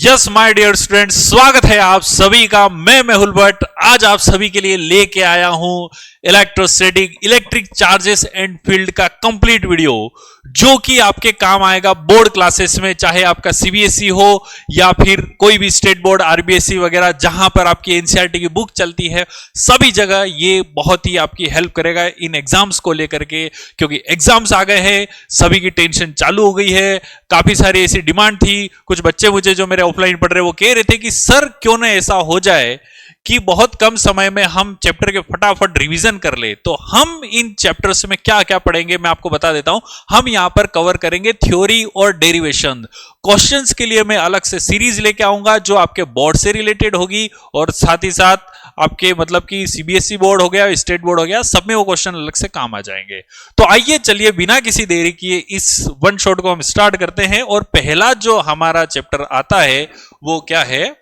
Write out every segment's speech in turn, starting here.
Yes my dear students, स्वागत है आप सभी का। मैं मेहुल भट्ट आज आप सभी के लिए लेके आया हूं electrostatic electric charges and field का कंप्लीट वीडियो, जो कि आपके काम आएगा बोर्ड क्लासेस में, चाहे आपका सीबीएसई हो या फिर कोई भी स्टेट बोर्ड आरबीएसई वगैरह, जहां पर आपकी एनसीईआरटी की बुक चलती है, सभी जगह ये बहुत ही आपकी हेल्प करेगा इन एग्जाम्स को लेकर के। क्योंकि एग्जाम्स आ गए हैं, सभी की टेंशन चालू हो गई है। काफी सारी ऐसी डिमांड थी, कुछ बच्चे मुझे जो मेरे ऑफलाइन पढ़ रहे वो कह रहे थे कि सर क्यों ना ऐसा हो जाए कि बहुत कम समय में हम चैप्टर के फटाफट रिवीजन कर ले। तो हम इन चैप्टर्स में क्या क्या पढ़ेंगे मैं आपको बता देता हूं। हम यहां पर कवर करेंगे थ्योरी और डेरिवेशन। क्वेश्चंस के लिए मैं अलग से सीरीज लेके आऊंगा जो आपके बोर्ड से रिलेटेड होगी, और साथ ही साथ आपके मतलब कि सीबीएसई बोर्ड हो गया, स्टेट बोर्ड हो गया, सब में वो क्वेश्चन अलग से काम आ जाएंगे। तो आइए चलिए बिना किसी देरी किए इस वन शॉट को हम स्टार्ट करते हैं। और पहला जो हमारा चैप्टर आता है वो क्या है?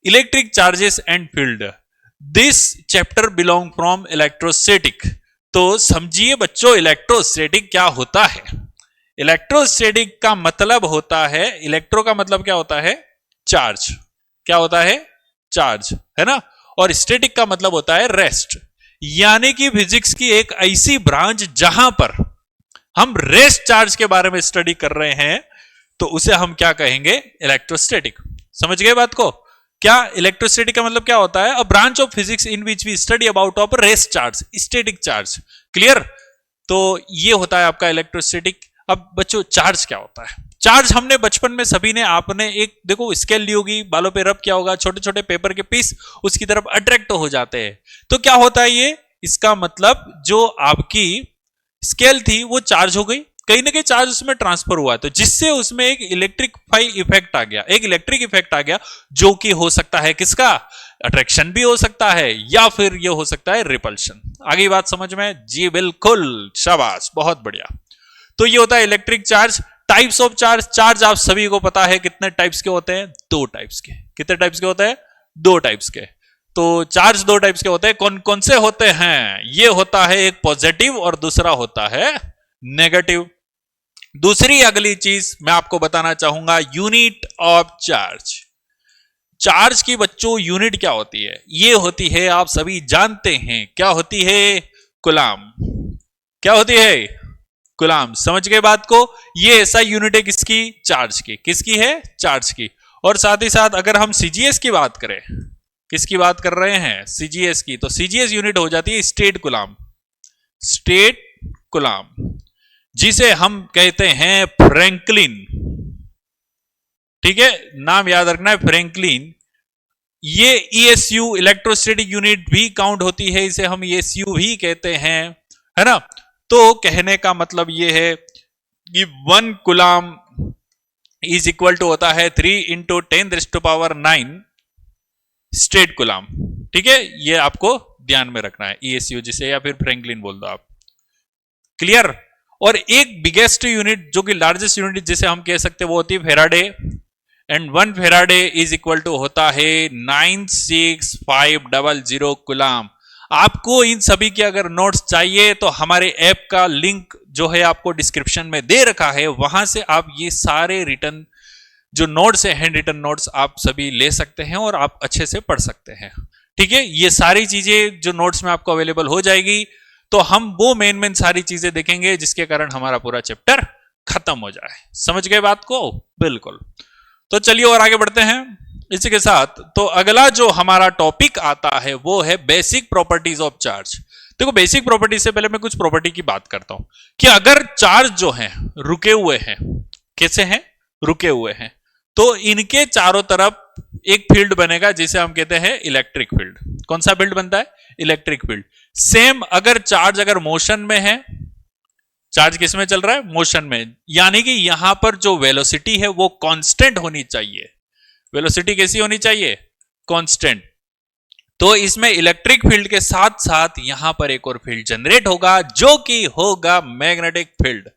Electric charges and field. This chapter belong from electrostatic. तो समझिए बच्चों, इलेक्ट्रोस्टैटिक क्या होता है। इलेक्ट्रोस्टैटिक का मतलब होता है, इलेक्ट्रो का मतलब क्या होता है? चार्ज। क्या होता है? चार्ज, है ना। और स्टैटिक का मतलब होता है रेस्ट, यानी कि फिजिक्स की एक ऐसी ब्रांच जहां पर हम रेस्ट चार्ज के बारे में स्टडी कर रहे हैं, तो उसे हम क्या कहेंगे? इलेक्ट्रोस्टैटिक। समझ गए बात को? क्या इलेक्ट्रोस्टैटिक का मतलब क्या होता है? A branch of physics in which we study about of rest charge, static charge. Clear? तो ये होता है आपका इलेक्ट्रोस्टैटिक। अब बच्चों, चार्ज क्या होता है? चार्ज हमने बचपन में सभी ने, आपने एक देखो स्केल ली होगी, बालों पे रब किया होगा, छोटे छोटे पेपर के पीस उसकी तरफ अट्रैक्ट हो जाते हैं। तो क्या होता है ये? इसका मतलब जो आपकी स्केल थी वो चार्ज हो गई, कहीं ना कहीं चार्ज उसमें ट्रांसफर हुआ, तो जिससे उसमें एक इलेक्ट्रिफाई इफेक्ट आ गया, एक इलेक्ट्रिक इफेक्ट आ गया, जो कि हो सकता है किसका? अट्रैक्शन भी हो सकता है, या फिर ये हो सकता है रिपल्शन। आगे बात समझ में? जी बिल्कुल, शाबाश, बहुत बढ़िया। तो ये होता है electric charge. Types of charge. Charge आप सभी को पता है कितने टाइप्स के होते हैं? दो टाइप्स के। कितने टाइप्स के होते हैं? दो टाइप्स के। तो चार्ज दो टाइप्स के होते हैं। कौन कौन से होते हैं? ये होता है एक पॉजिटिव और दूसरा होता है नेगेटिव। दूसरी अगली चीज मैं आपको बताना चाहूंगा, यूनिट ऑफ चार्ज। चार्ज की बच्चों यूनिट क्या होती है? ये होती है, आप सभी जानते हैं, क्या होती है? कूलाम। क्या होती है? कूलाम। समझ गए बात को? ये ऐसा यूनिट है किसकी? चार्ज की। किसकी है? चार्ज की। और साथ ही साथ अगर हम सीजीएस की बात करें, किसकी बात कर रहे हैं? सीजीएस की। तो सीजीएस यूनिट हो जाती है स्टेट कूलाम। स्टेट कूलाम, जिसे हम कहते हैं फ्रैंकलिन। ठीक है, नाम याद रखना है, फ्रैंकलिन। ये ईएसयू इलेक्ट्रोस्टैटिक यूनिट भी काउंट होती है, इसे हम ईएसयू भी कहते हैं, है ना। तो कहने का मतलब ये है कि 1 कूलाम इज इक्वल टू होता है 3 इंटू 10⁻⁹ स्टेट कूलाम। ठीक है, ये आपको ध्यान में रखना है, ईएसयू जिसे, या फिर फ्रैंकलिन बोल दो आप। क्लियर? और एक बिगेस्ट यूनिट जो कि लार्जेस्ट यूनिट जिसे हम कह सकते हैं वो होती है Faraday, and 1 Faraday is equal to होता है 96500 कूलाम। आपको इन सभी के अगर नोट्स चाहिए तो हमारे ऐप का लिंक जो है आपको डिस्क्रिप्शन में दे रखा है, वहां से आप ये सारे रिटर्न जो नोट्स है, हैंड रिटन नोट्स, आप सभी ले सकते हैं और आप अच्छे से पढ़ सकते हैं। ठीक है, ये सारी चीजें जो नोट्स में आपको अवेलेबल हो जाएगी। तो हम वो मेन सारी चीजें देखेंगे जिसके कारण हमारा पूरा चैप्टर खत्म हो जाए। समझ गए बात को? बिल्कुल। तो चलिए और आगे बढ़ते हैं इसी के साथ। तो अगला जो हमारा टॉपिक आता है वो है बेसिक प्रॉपर्टीज ऑफ चार्ज। देखो, बेसिक प्रॉपर्टी से पहले मैं कुछ प्रॉपर्टी की बात करता हूं कि अगर चार्ज जो है रुके हुए हैं, कैसे हैं? रुके हुए हैं, तो इनके चारों तरफ एक फील्ड बनेगा जिसे हम कहते हैं इलेक्ट्रिक फील्ड। कौन सा फील्ड बनता है? Electric field. सेम अगर चार्ज अगर मोशन में है, चार्ज किस में चल रहा है? मोशन में, यानी कि यहां पर जो वेलोसिटी है वो कांस्टेंट होनी चाहिए। वेलोसिटी कैसी होनी चाहिए? कांस्टेंट। तो इसमें इलेक्ट्रिक फील्ड के साथ साथ यहां पर एक और फील्ड जनरेट होगा जो कि होगा मैग्नेटिक फील्ड।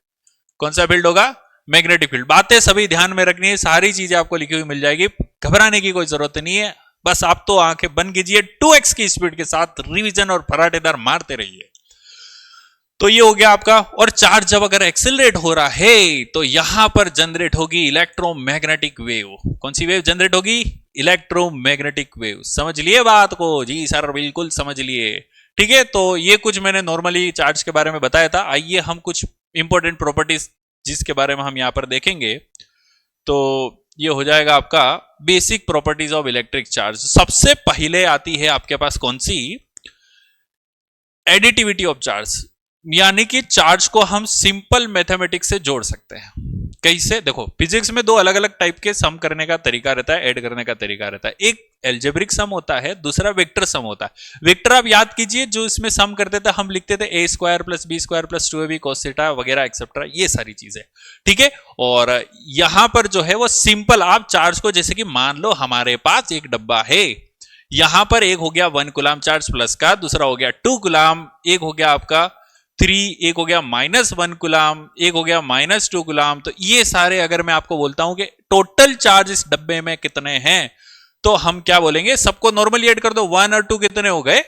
कौन सा फील्ड होगा? Magnetic field. बातें सभी ध्यान में रखनी है, सारी चीजें आपको लिखी हुई मिल जाएगी, घबराने की कोई जरूरत नहीं है। बस आप तो आंखें बंद कीजिए, 2x की स्पीड के साथ रिवीजन और फराटेदार मारते रहिए। तो ये हो गया आपका। और चार्ज जब अगर एक्सेलरेट हो रहा है तो यहां पर जनरेट होगी इलेक्ट्रोमैग्नेटिक वेव। कौन सी वेव जनरेट होगी? Electromagnetic wave. समझ लिए बात को? जी सर बिल्कुल समझ लिए। ठीक है, तो ये कुछ मैंने नॉर्मली चार्ज के बारे में बताया था। आइए हम कुछ इंपॉर्टेंट प्रॉपर्टीज जिसके बारे में हम यहां पर देखेंगे। तो ये हो जाएगा आपका basic properties of electric charge. सबसे पहले आती है आपके पास कौन सी? एडिटिविटी ऑफ चार्ज, यानी कि चार्ज को हम सिंपल मैथमेटिक्स से जोड़ सकते हैं। कैसे? देखो, फिजिक्स में दो अलग अलग टाइप के सम करने का तरीका रहता है, ऐड करने का तरीका रहता है। एक एल्जेब्रिक सम होता है, दूसरा वेक्टर सम होता है। वेक्टर आप याद कीजिए, जो इसमें सम करते थे हम लिखते थे A square plus B square plus 2ab cos theta वगैरह एक्सेट्रा, ये सारी चीजें। ठीक है, और यहां पर जो है वो सिंपल आप चार्ज को, जैसे कि मान लो हमारे पास एक डब्बा है, यहां पर एक हो गया 1 कूलम चार्ज प्लस का, दूसरा हो गया 2 कूलम, एक हो गया आपका 3, एक हो गया -1 कूलम, एक हो गया -2 कूलम। तो ये सारे अगर मैं आपको बोलता हूं कि टोटल चार्ज इस डब्बे में कितने हैं, तो हम क्या बोलेंगे? सबको नॉर्मली ऐड कर दो। 1 और 2 कितने हो गए?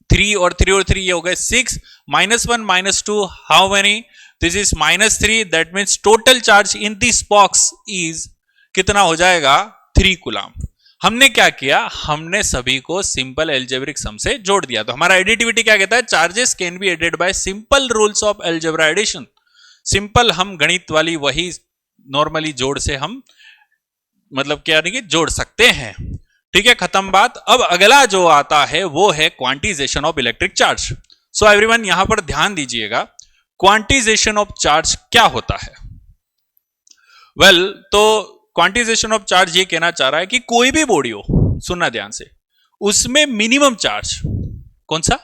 3 और 3 और 3 ये हो गए 6, -1 -2 how many? This is -3, that means total charge in this box is कितना हो जाएगा? 3 कूलम। हमने क्या किया? हमने सभी को सिंपल एल्जेब्रिक सम से जोड़ दिया। तो हमारा एडिटिविटी क्या कहता है? Charges can be added by simple rules of algebra addition. Simple हम गणित वाली वही नॉर्मली जोड़ से हम मतलब क्या नहीं कि जोड़ सकते हैं। ठीक है, खत्म बात। अब अगला जो आता है वो है quantisation of electric charge. So everyone यहां पर ध्यान दीजिएगा, क्वांटिजेशन ऑफ चार्ज क्या होता है? वेल, तो क्वांटिजेशन ऑफ चार्ज ये कहना चाह रहा है कि कोई भी बॉडी हो, सुनना ध्यान से, उसमें मिनिमम चार्ज, कौन सा?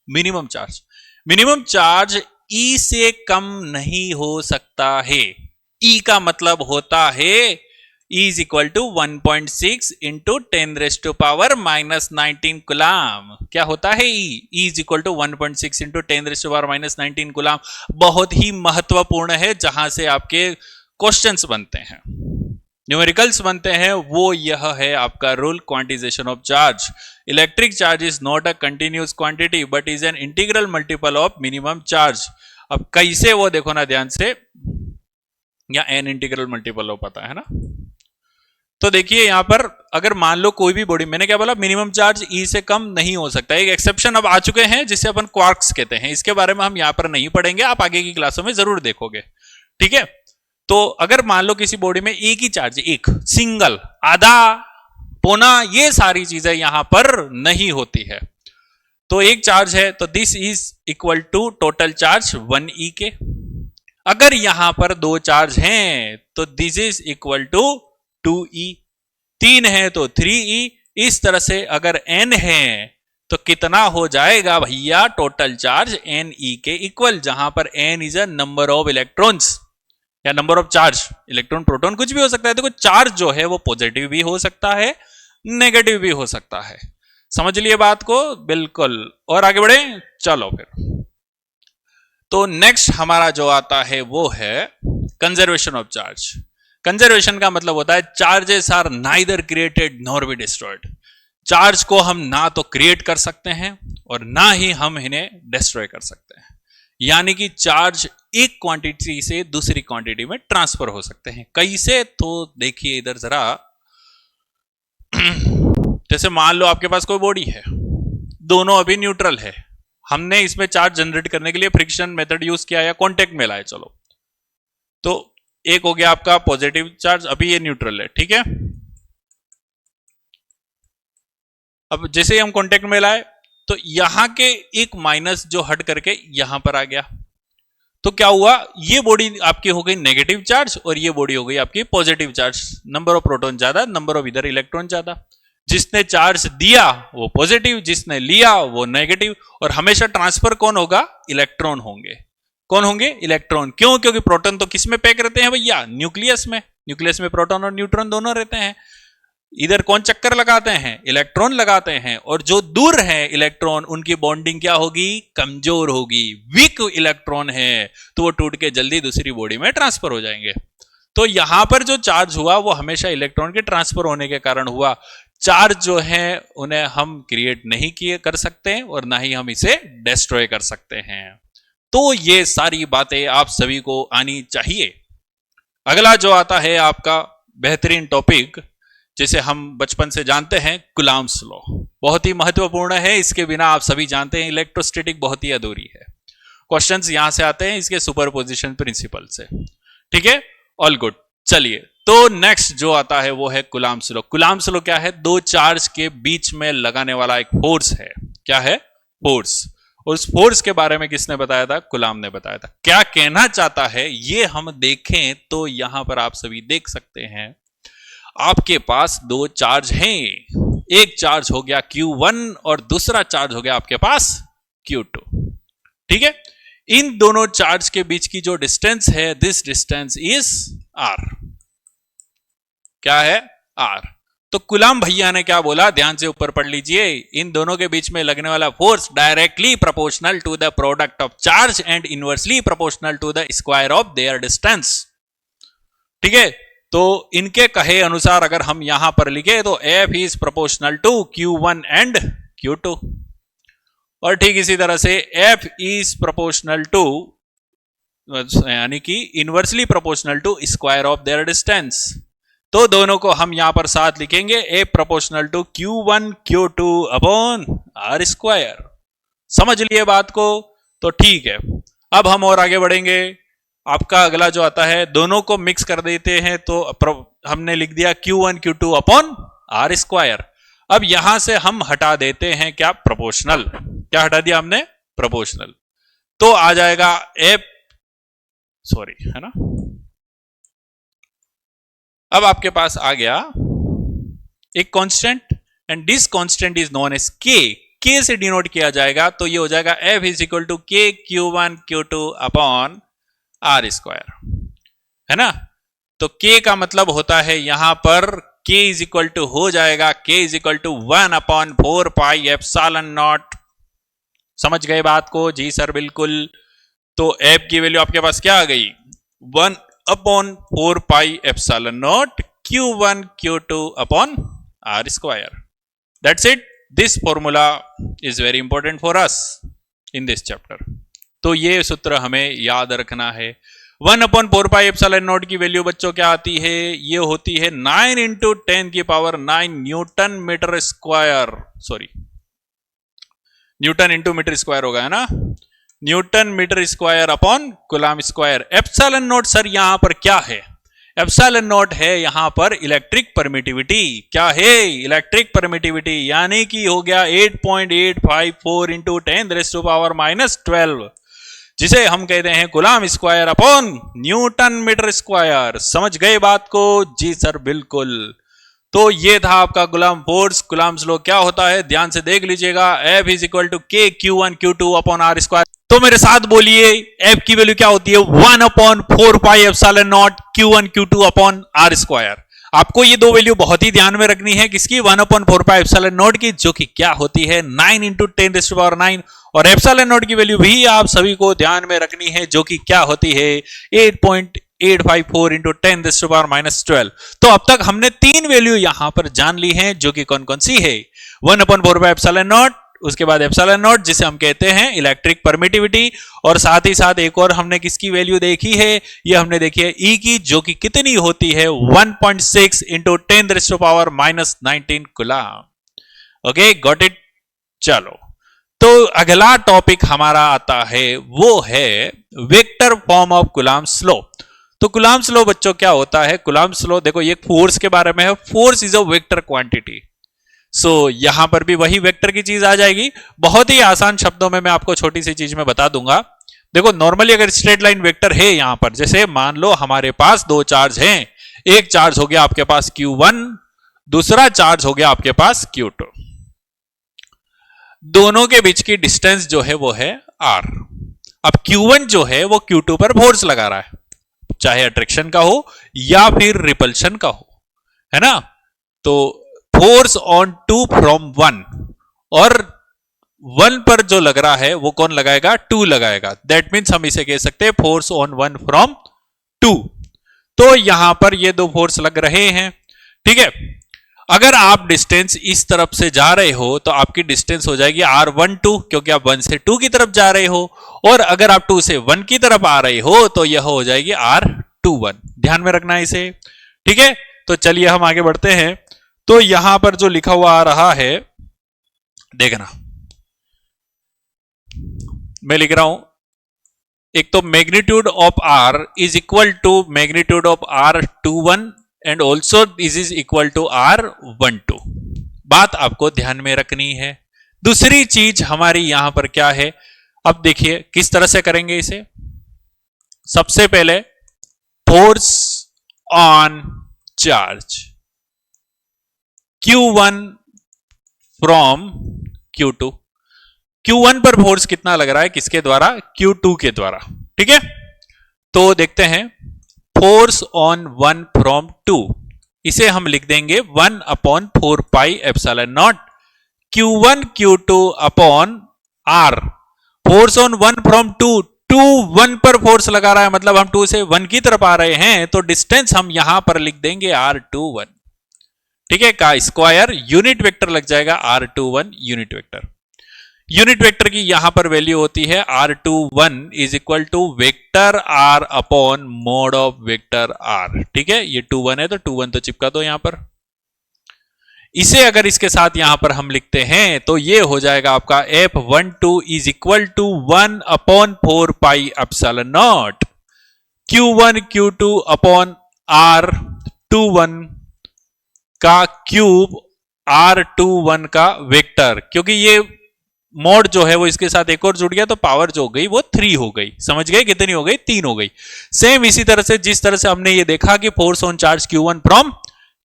Minimum charge. मिनिमम चार्ज ई से कम नहीं हो सकता है। ई का मतलब होता है E is equal to 1.6 into 10 raised to power minus 19 coulomb. क्या होता है E? E is equal to 1.6 into 10 raised to power minus 19 coulomb. बहुत ही महत्वपूर्ण है, जहां से आपके क्वेश्चंस बनते हैं, न्यूमेरिकल्स बनते हैं, वो यह है आपका rule quantisation of charge. Electric charge is not a continuous quantity but is an integral multiple of minimum charge. अब कैसे, वो देखो ना ध्यान से, या एन इंटीग्रल मल्टीपल ऑफ पता है ना। तो देखिए यहां पर अगर मान लो कोई भी बॉडी, मैंने क्या बोला? मिनिमम चार्ज ई से कम नहीं हो सकता। एक एक्सेप्शन अब आ चुके हैं जिसे अपन क्वार्क्स कहते हैं, इसके बारे में हम यहां पर नहीं पढ़ेंगे, आप आगे की क्लासों में जरूर देखोगे। ठीक है, तो अगर मान लो किसी बॉडी में एक ही चार्ज, एक सिंगल, आधा, पौना, ये सारी चीजें यहां पर नहीं होती है। तो एक चार्ज है तो this is equal to total charge 1e के। अगर यहां पर दो चार्ज हैं तो this is equal to 2e, 3 है तो 3e। इस तरह से अगर n है तो कितना हो जाएगा भैया? टोटल चार्ज ne के इक्वल, जहां पर n is a number of electrons या number of charge. Electron, proton कुछ भी हो सकता है। देखो चार्ज जो है वो पॉजिटिव भी हो सकता है, नेगेटिव भी हो सकता है। समझ लिए बात को? बिल्कुल। और आगे बढ़े, चलो फिर। तो नेक्स्ट हमारा जो आता है वो है कंजर्वेशन ऑफ चार्ज। कंजर्वेशन का मतलब होता है charges are neither created nor be destroyed. Charge को हम ना तो क्रिएट कर सकते हैं और ना ही हम इन्हें डिस्ट्रॉय कर सकते हैं। यानी कि चार्ज एक क्वांटिटी से दूसरी क्वांटिटी में ट्रांसफर हो सकते हैं। कैसे? तो देखिए इधर जरा, जैसे मान लो आपके पास कोई बॉडी है, दोनों अभी न्यूट्रल है, हमने इसमें चार्ज जनरेट करने के लिए फ्रिक्शन मेथड यूज किया या कांटेक्ट में लाए, चलो तो एक हो गया आपका पॉजिटिव चार्ज, अभी ये न्यूट्रल है। ठीक है, अब जैसे ही हम कांटेक्ट में लाए तो यहां के एक माइनस जो हट करके यहां पर आ गया, तो क्या हुआ? ये बॉडी आपकी हो गई नेगेटिव चार्ज और ये बॉडी हो गई आपकी positive charge. Number of proton ज्यादा, नंबर ऑफ इधर इलेक्ट्रॉन ज्यादा। जिसने चार्ज दिया वो पॉजिटिव, जिसने लिया वो नेगेटिव। और हमेशा ट्रांसफर कौन होगा? इलेक्ट्रॉन होंगे। कौन होंगे? इलेक्ट्रॉन। क्यों? क्योंकि प्रोटॉन तो किस में पैक रहते हैं भैया? न्यूक्लियस में। न्यूक्लियस में प्रोटॉन और न्यूट्रॉन दोनों रहते हैं। इधर कौन चक्कर लगाते हैं? इलेक्ट्रॉन लगाते हैं। और जो दूर है इलेक्ट्रॉन, उनकी बॉन्डिंग क्या होगी? कमजोर होगी। वीक इलेक्ट्रॉन है तो वो टूट के जल्दी दूसरी बॉडी में ट्रांसफर हो जाएंगे। तो यहां पर जो चार्ज हुआ वो हमेशा इलेक्ट्रॉन के ट्रांसफर होने के कारण हुआ। चार्ज जो है उन्हें हम क्रिएट नहीं किए कर सकते और ना ही हम इसे डिस्ट्रॉय कर सकते हैं। तो ये सारी बातें आप सभी को आनी चाहिए। अगला जो आता है आपका बेहतरीन टॉपिक, जिसे हम बचपन से जानते हैं, कुलाम्स लॉ। बहुत ही महत्वपूर्ण है, इसके बिना आप सभी जानते हैं इलेक्ट्रोस्टैटिक बहुत ही अधूरी है। क्वेश्चंस यहां से आते हैं इसके सुपरपोजिशन प्रिंसिपल से। ठीक है, ऑल गुड। चलिए, तो नेक्स्ट जो आता है वो है कुलाम्स लॉ। कुलाम्स लॉ क्या है? दो चार्ज के बीच में लगाने वाला एक फोर्स है। क्या है? फोर्स। उस फोर्स के बारे में किसने बताया था? कुलाम ने बताया था। क्या कहना चाहता है ये हम देखें तो यहां पर आप सभी देख सकते हैं, आपके पास दो चार्ज हैं। एक चार्ज हो गया Q1 और दूसरा चार्ज हो गया आपके पास Q2। ठीक है, इन दोनों चार्ज के बीच की जो डिस्टेंस है, दिस डिस्टेंस इज R। क्या है? R। तो कुलाम भैया ने क्या बोला, ध्यान से ऊपर पढ़ लीजिए। इन दोनों के बीच में लगने वाला force directly proportional to the product of charge and inversely proportional to the square of their distance. ठीक है, तो इनके कहे अनुसार अगर हम यहां पर लिखे तो F is proportional to Q1 and Q2, और ठीक इसी तरह से F इज प्रोपोर्शनल टू, यानी कि inversely proportional to square of their distance. तो दोनों को हम यहां पर साथ लिखेंगे, A proportional to Q1 Q2 upon R square. समझ लिए बात को? तो ठीक है, अब हम और आगे बढ़ेंगे। आपका अगला जो आता है, दोनों को मिक्स कर देते हैं, तो हमने लिख दिया Q1 Q2 upon R square. अब यहां से हम हटा देते हैं क्या? प्रोपोर्शनल। क्या हटा दिया हमने? प्रोपोर्शनल। तो आ जाएगा F, सॉरी, है ना। अब आपके पास आ गया एक constant, and this constant is known as K। K से डिनोट किया जाएगा, तो ये हो जाएगा F is equal to K Q1 Q2 upon R square, है ना। तो K का मतलब होता है यहां पर K इज इक्वल टू हो जाएगा K is equal to 1 upon 4 pi epsilon naught. समझ गए बात को? जी सर, बिल्कुल। तो F की वैल्यू आपके पास क्या आ गई? 1 upon 4 pi epsilon naught Q1 Q2 upon R square. That's it. This formula is very important for us in this chapter. तो ये सूत्र हमें याद रखना है। 1 अपॉन 4 पाई एप्सिलॉन नॉट की वैल्यू बच्चों क्या आती है? ये होती है 9 इंटू 10 की power 9 newton metre square. Sorry, newton into metre square होगा, है ना। Newton metre square upon coulomb square. Epsilon naught sir यहां पर क्या है? एप्सिलॉन नॉट है यहां पर इलेक्ट्रिक परमिटिविटी। क्या है? इलेक्ट्रिक परमिटिविटी, यानी कि हो गया 8.854 इंटू 10 रेज़ टू पावर -12, जिसे हम कहते हैं coulomb square upon newton metre square. समझ गए बात को? जी सर, बिल्कुल। तो ये था आपका कूलम फोर्स। कूलम्स लॉ क्या होता है ध्यान से देख लीजिएगा। F is equal to K Q1 Q2 upon R square. तो मेरे साथ बोलिए, F की वैल्यू क्या होती है? 1 upon 4 pi epsilon naught Q1 Q2 upon R square. आपको ये दो वैल्यू बहुत ही ध्यान में रखनी है। किसकी? 1 अपॉन 4 पाई एप्सिलॉन नॉट की, जो कि क्या होती है 9 इंटू 10 रेज़ टू पावर 9, और एप्सिलॉन नॉट की वैल्यू भी आप सभी को ध्यान में रखनी है, जो कि क्या होती है 8.854 इंटू 10 रेज़ टू पावर -12। तो अब तक हमने तीन वैल्यू यहां पर जान ली हैं, जो कि कौन कौन सी है? 1 अपॉन 4 पाई एप्सिलॉन नॉट, उसके बाद एप्सिलॉन नॉट जिसे हम कहते हैं इलेक्ट्रिक परमिटिविटी, और साथ ही साथ एक और हमने किसकी वैल्यू देखी है? ये हमने देखी है E की, जो कि कितनी होती है 1.6 into 10 raise to power -19 coulomb. Okay, got it. चलो, तो अगला टॉपिक हमारा आता है, वो है vector form of Coulomb's law. तो कूलम्स लॉ बच्चों क्या होता है? कूलम्स लॉ देखो, ये फोर्स के बारे में है। Force is a vector quantity. So यहां पर भी वही वेक्टर की चीज आ जाएगी। बहुत ही आसान शब्दों में मैं आपको छोटी सी चीज में बता दूंगा। देखो, नॉर्मली अगर स्ट्रेट लाइन वेक्टर है यहां पर, जैसे मान लो हमारे पास दो चार्ज हैं। एक चार्ज हो गया आपके पास Q1, दूसरा चार्ज हो गया आपके पास Q2। दोनों के बीच की डिस्टेंस जो है वो है R। अब Q1 जो है वो Q2 पर फोर्स लगा रहा है, चाहे अट्रैक्शन का हो या फिर रिपल्शन का हो, है ना। तो फोर्स ऑन 2 फ्रॉम 1, और 1 पर जो लग रहा है वो कौन लगाएगा? 2 लगाएगा। दैट मीन्स हम इसे कह सकते हैं फोर्स ऑन 1 फ्रॉम 2। तो यहां पर ये दो फोर्स लग रहे हैं, ठीक है। अगर आप डिस्टेंस इस तरफ से जा रहे हो तो आपकी डिस्टेंस हो जाएगी R12 क्योंकि आप 1 से 2 की तरफ जा रहे हो, और अगर आप 2 से 1 की तरफ आ रहे हो तो यह हो जाएगी R21। ध्यान में रखना है इसे, ठीक है। तो चलिए हम आगे बढ़ते हैं। तो यहां पर जो लिखा हुआ आ रहा है देखना, मैं लिख रहा हूं, एक तो magnitude of R is equal to magnitude of R21 and also this is equal to R12। बात आपको ध्यान में रखनी है। दूसरी चीज हमारी यहां पर क्या है, अब देखिए किस तरह से करेंगे इसे। सबसे पहले force on charge Q1 from Q2। Q1 पर फोर्स कितना लग रहा है, किसके द्वारा, Q2 के द्वारा, ठीक है। तो देखते हैं, फोर्स ऑन 1 फ्रॉम 2, इसे हम लिख देंगे 1/4 pi epsilon naught Q1 Q2 upon R। Force on 1 from 2, 1 पर फोर्स लगा रहा है, मतलब हम 2 से 1 की तरफ आ रहे हैं, तो डिस्टेंस हम यहां पर लिख देंगे R21, ठीक है। का स्क्वायर यूनिट वेक्टर लग जाएगा R21 unit vector. Unit vector की यहां पर वैल्यू होती है R21 is equal to vector R upon mod of vector R, ठीक है। ये 21 है तो 21 तो चिपका दो यहां पर। इसे अगर इसके साथ यहां पर हम लिखते हैं तो ये हो जाएगा आपका F12 is equal to 1/4 pi epsilon naught Q1 Q2 upon R21 का क्यूब R21 का वेक्टर, क्योंकि ये मोड जो है वो इसके साथ एक और जुड़ गया तो पावर जो हो गई वो 3 हो गई। समझ गए, कितनी हो गई, 3 हो गई। सेम इसी तरह से जिस तरह से हमने ये देखा कि force on charge Q1 from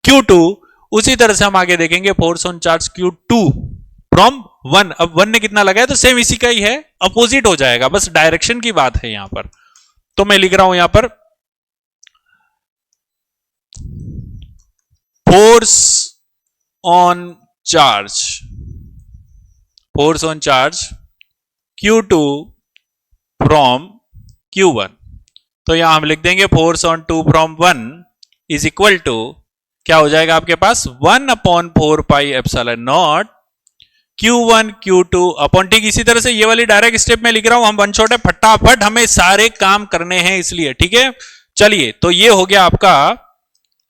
Q2, उसी तरह से हम आगे देखेंगे force on charge Q2 from 1। अब 1 ने कितना लगाया तो सेम इसी का ही है, अपोजिट हो जाएगा, बस डायरेक्शन की बात है यहां पर। तो मैं लिख रहा हूं यहां पर force on charge Q2 from Q1, तो यहां हम लिख देंगे force on 2 from 1 is equal to, क्या हो जाएगा आपके पास, 1/4 pi epsilon naught Q1 Q2 upon, ठीक इसी तरह से ये वाली डायरेक्ट स्टेप में लिख रहा हूं, हम वन शॉट है, फटाफट हमें सारे काम करने हैं इसलिए, ठीक है। चलिए, तो ये हो गया आपका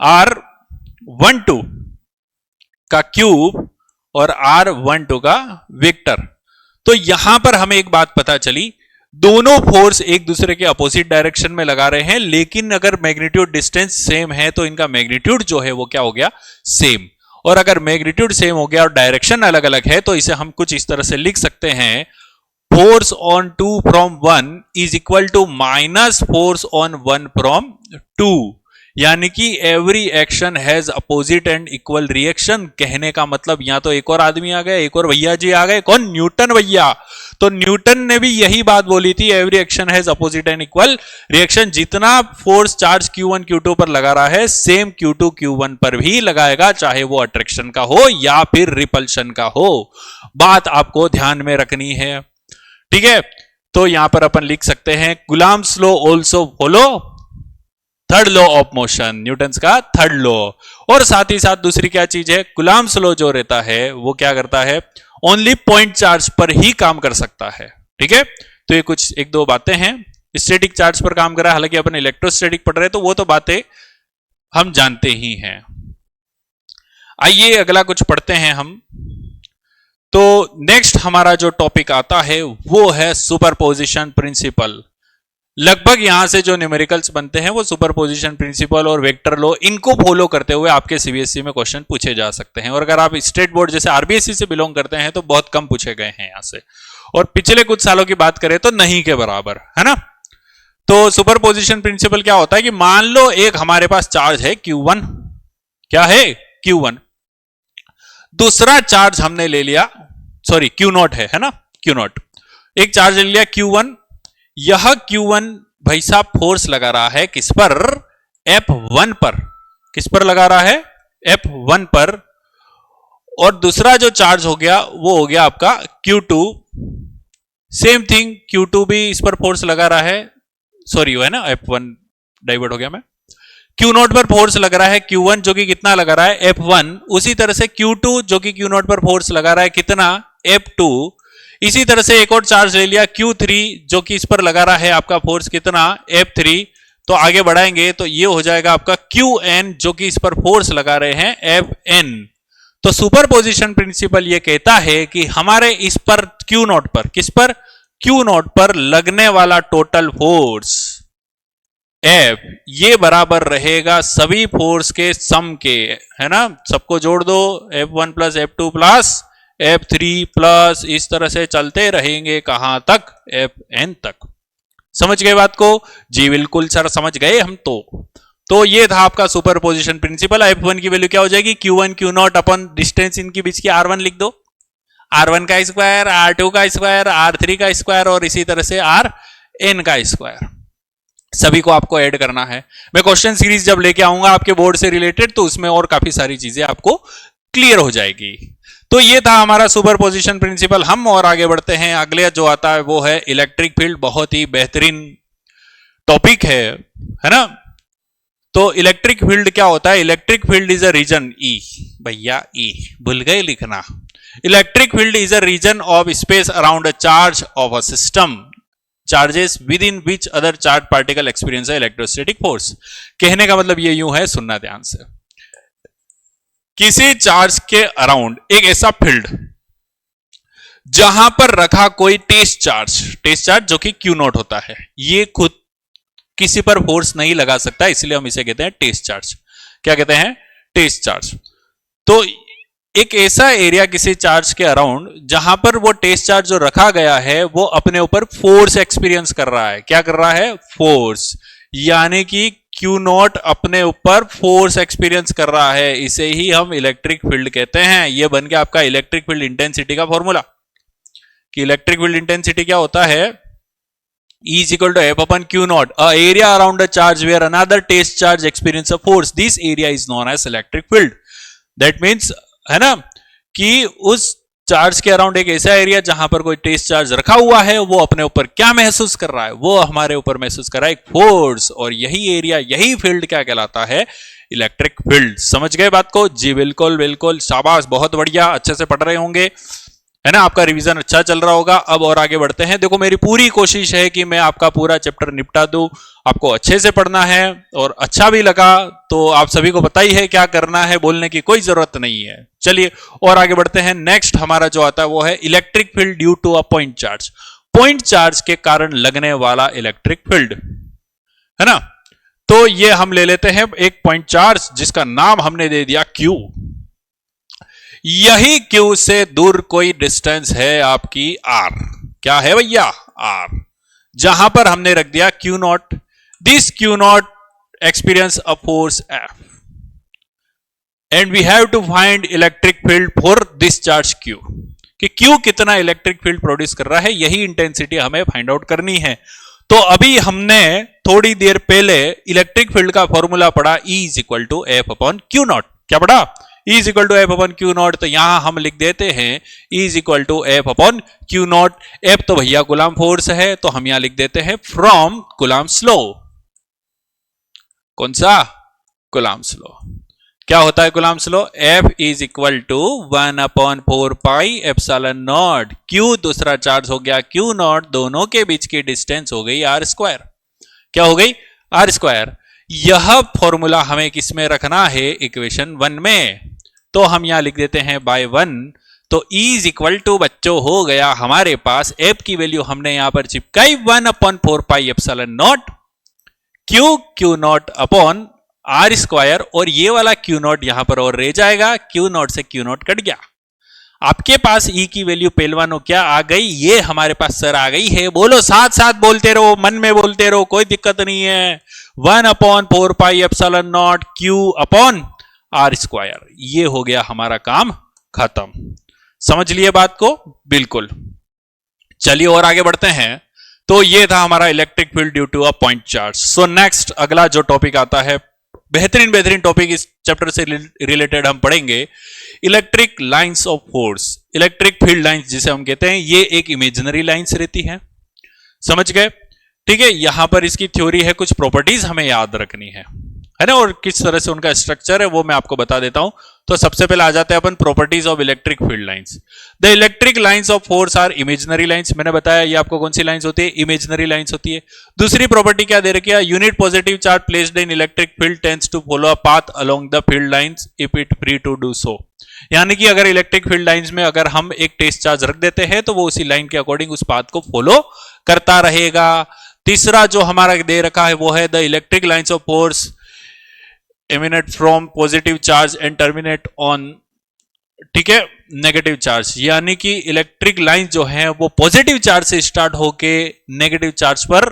R12 का क्यूब और R12 का वेक्टर। तो यहां पर हमें एक बात पता चली, दोनों फोर्स एक दूसरे के अपोजिट डायरेक्शन में लगा रहे हैं, लेकिन अगर मैग्नीट्यूड डिस्टेंस सेम है तो इनका मैग्नीट्यूड जो है वो क्या हो गया, सेम। और अगर मैग्नीट्यूड सेम हो गया और डायरेक्शन अलग अलग है तो इसे हम कुछ इस तरह से लिख सकते हैं, force on 2 from 1 is equal to minus force on 1 from 2, यानी कि every action has opposite and equal reaction. कहने का मतलब यहां तो एक और आदमी आ गए, एक और भैया जी आ गए, कौन, न्यूटन भैया। तो न्यूटन ने भी यही बात बोली थी, every action has opposite and equal reaction. जितना फोर्स चार्ज Q1 Q2 पर लगा रहा है, सेम Q2 Q1 पर भी लगाएगा, चाहे वो अट्रैक्शन का हो या फिर रिपल्शन का हो। बात आपको ध्यान में रखनी है, ठीक है। तो यहां पर अपन लिख सकते हैं, Coulomb's law also follow third law of motion, Newton's का थर्ड लॉ। और साथ ही साथ दूसरी क्या चीज है, कूलम्ब्स लॉ जो रहता है वो क्या करता है, ओनली पॉइंट चार्ज पर ही काम कर सकता है, ठीक है। तो ये कुछ एक दो बातें हैं, स्टैटिक चार्ज पर काम कर रहा है, हालांकि अपन इलेक्ट्रोस्टैटिक पढ़ रहे हैं तो वो तो बातें हम जानते ही हैं। आइए अगला कुछ पढ़ते हैं हम। तो नेक्स्ट हमारा जो टॉपिक आता है वो है सुपरपोजिशन प्रिंसिपल। लगभग यहां से जो न्यूमेरिकल्स बनते हैं वो सुपरपोजिशन प्रिंसिपल और वेक्टर लॉ, इनको फॉलो करते हुए आपके सीबीएसई में क्वेश्चन पूछे जा सकते हैं। और अगर आप स्टेट बोर्ड जैसे आरबीएसई से बिलोंग करते हैं तो बहुत कम पूछे गए हैं यहां से, और पिछले कुछ सालों की बात करें तो नहीं के बराबर, है ना। तो सुपरपोजिशन प्रिंसिपल क्या होता है कि मान लो एक हमारे पास चार्ज है Q1, क्या है Q1, दूसरा चार्ज हमने ले लिया, सॉरी Q0 है ना, Q0, एक चार्ज ले लिया Q1। यह Q1 भाई साहब फोर्स लगा रहा है किस पर, F1 पर। किस पर लगा रहा है, F1 पर। और दूसरा जो चार्ज हो गया वो हो गया आपका Q2, सेम थिंग, Q2 भी इस पर फोर्स लगा रहा है, सॉरी वो है ना F1, डाइवर्ट हो गया मैं। Q नॉट पर फोर्स लग रहा है Q1 जो कि कितना लगा रहा है F1, उसी तरह से Q2 जो कि Q नॉट पर फोर्स लगा रहा है कितना F2, इसी तरह से एक और चार्ज ले लिया Q3 जो कि इस पर लगा रहा है आपका फोर्स कितना F3, तो आगे बढ़ाएंगे तो ये हो जाएगा आपका Qn जो कि इस पर फोर्स लगा रहे हैं Fn। तो सुपरपोजिशन प्रिंसिपल ये कहता है कि हमारे इस पर Q नॉट पर, किस पर Q नॉट पर लगने वाला टोटल फोर्स F ये बराबर रहेगा सभी फोर्स के सम के, है ना, सबको जोड़ दो F1 plus F2 plus F3 plus इस तरह से चलते रहेंगे कहां तक Fn तक। समझ गए बात को? जी बिल्कुल सर समझ गए हम। तो ये था आपका सुपरपोजिशन प्रिंसिपल। F1 की वैल्यू क्या हो जाएगी Q1 Q not upon distance इनके बीच की R1 लिख दो, R1 का स्क्वायर, R2 का स्क्वायर, R3 का स्क्वायर और इसी तरह से Rn का स्क्वायर, सभी को आपको ऐड करना है। मैं क्वेश्चन सीरीज जब लेके आऊंगा आपके बोर्ड से रिलेटेड तो उसमें और काफी सारी चीजें आपको क्लियर हो जाएगी। तो ये था हमारा सुपरपोजिशन प्रिंसिपल। हम और आगे बढ़ते हैं, अगले जो आता है वो है इलेक्ट्रिक फील्ड। बहुत ही बेहतरीन टॉपिक है ना। तो इलेक्ट्रिक फील्ड क्या होता है? Electric field is a region, E भैया ई भूल गए लिखना। Electric field is a region of space around a charge of a system, charges with in which other charge particle experience electrostatic force. कहने का मतलब ये यूं है, सुनना ध्यान से। किसी चार्ज के अराउंड एक ऐसा फील्ड जहां पर रखा कोई टेस्ट चार्ज जो कि Q नॉट होता है, ये खुद किसी पर फोर्स नहीं लगा सकता, इसलिए हम इसे कहते हैं टेस्ट चार्ज। क्या कहते हैं? Test charge. तो एक ऐसा एरिया किसी चार्ज के अराउंड जहां पर वो टेस्ट चार्ज जो रखा गया है वो अपने ऊपर फोर्स एक्सपीरियंस कर रहा है। क्या कर रहा है? फोर्स, यानी कि Q नॉट अपने ऊपर फोर्स एक्सपीरियंस कर रहा है, इसे ही हम इलेक्ट्रिक फील्ड कहते हैं। ये बन गया आपका इलेक्ट्रिक फील्ड इंटेंसिटी का फॉर्मूला कि इलेक्ट्रिक फील्ड इंटेंसिटी क्या होता है? E is equal to F upon Q naught, a area around a charge where another test charge experience a force. This area is known as electric field. That means, है ना, कि उस charge के around एक ऐसा area जहां पर कोई टेस्ट चार्ज रखा हुआ है, वो अपने ऊपर क्या महसूस कर रहा है? वो हमारे ऊपर महसूस कर रहा है एक फोर्स, और यही एरिया, यही फील्ड क्या कहलाता है? Electric field. समझ गए बात को? जी बिल्कुल बिल्कुल, शाबाश, बहुत बढ़िया, अच्छे से पढ़ रहे होंगे, है ना, आपका रिवीजन अच्छा चल रहा होगा। अब और आगे बढ़ते हैं। देखो मेरी पूरी कोशिश है कि मैं आपका पूरा चैप्टर निपटा दूं, आपको अच्छे से पढ़ना है, और अच्छा भी लगा तो आप सभी को पता ही है क्या करना है, बोलने की कोई जरूरत नहीं है। चलिए और आगे बढ़ते हैं। नेक्स्ट हमारा जो आता है वो है electric field due to a point charge. Point charge के कारण लगने वाला इलेक्ट्रिक फील्ड, है ना। तो ये हम ले लेते हैं एक पॉइंट चार्ज जिसका नाम हमने दे दिया Q। यही Q से दूर कोई डिस्टेंस है आपकी R। क्या है भैया? R, जहां पर हमने रख दिया Q naught. This Q naught experience a force F and we have to find electric field for this charge Q, कि Q कितना इलेक्ट्रिक फील्ड प्रोड्यूस कर रहा है, यही इंटेंसिटी हमें फाइंड आउट करनी है। तो अभी हमने थोड़ी देर पहले इलेक्ट्रिक फील्ड का फॉर्मूला पढ़ा, E is equal to F upon Q naught. क्या पढ़ा? E is equal to F upon Q naught. तो यहां हम लिख देते हैं E is equal to F upon Q naught. F तो भैया कूलम फोर्स है, तो हम यहां लिख देते हैं फ्रॉम कूलम्स लॉ। कौन सा? Coulomb's law. क्या होता है Coulomb's law? F is equal to 1 upon 4 pi epsilon naught. Q दूसरा चार्ज हो गया Q नॉट, दोनों के बीच की डिस्टेंस हो गई R स्क्वायर। क्या हो गई? R square. यह फॉर्मूला हमें किस में रखना है? इक्वेशन 1 में। तो हम यहां लिख देते हैं बाय 1। तो E इज इक्वल टू बच्चों हो गया हमारे पास, F की वैल्यू हमने यहां पर चिपकाई 1 upon 4 pi epsilon naught Q not upon R square, और ये वाला Q नॉट यहां पर और रह जाएगा, Q नॉट से Q नॉट कट गया। आपके पास E की वैल्यू पहलवानों क्या आ गई? ये हमारे पास सर आ गई है। बोलो, साथ साथ बोलते रहो, मन में बोलते रहो, कोई दिक्कत नहीं है। 1 upon 4 pi epsilon naught Q upon R square. ये हो गया हमारा काम खत्म। समझ लिए बात को? बिल्कुल। चलिए और आगे बढ़ते हैं। तो ये था हमारा electric field due to a point charge. So next अगला जो टॉपिक आता है, बेहतरीन टॉपिक इस चैप्टर से रिलेटेड हम पढ़ेंगे, electric lines of force. Electric field lines जिसे हम कहते हैं, ये एक इमेजिनरी लाइंस रहती है। समझ गए? ठीक है, यहां पर इसकी थ्योरी है, कुछ प्रॉपर्टीज हमें याद रखनी है। है ना, और किस तरह से उनका स्ट्रक्चर है वो मैं आपको बता देता हूं। तो सबसे पहले आ जाते हैं अपन properties of electric field lines. The electric lines of force are imaginary lines. मैंने बताया ये आपको कौन सी लाइंस होती है, इमेजिनरी लाइंस होती है। दूसरी प्रॉपर्टी क्या दे रखी है, unit positive charge placed in electric field tends to follow a path along the field lines if it free to do so. यानी कि अगर इलेक्ट्रिक फील्ड लाइंस में अगर हम एक टेस्ट चार्ज रख देते हैं तो वो उसी लाइन के अकॉर्डिंग उस पाथ को फॉलो करता रहेगा। तीसरा जो हमारा दे रखा है वो है the electric lines of force emanate from positive charge and terminate on, ठीक है, नेगेटिव चार्ज। यानी कि इलेक्ट्रिक लाइन जो है वो पॉजिटिव चार्ज से स्टार्ट होके नेगेटिव चार्ज पर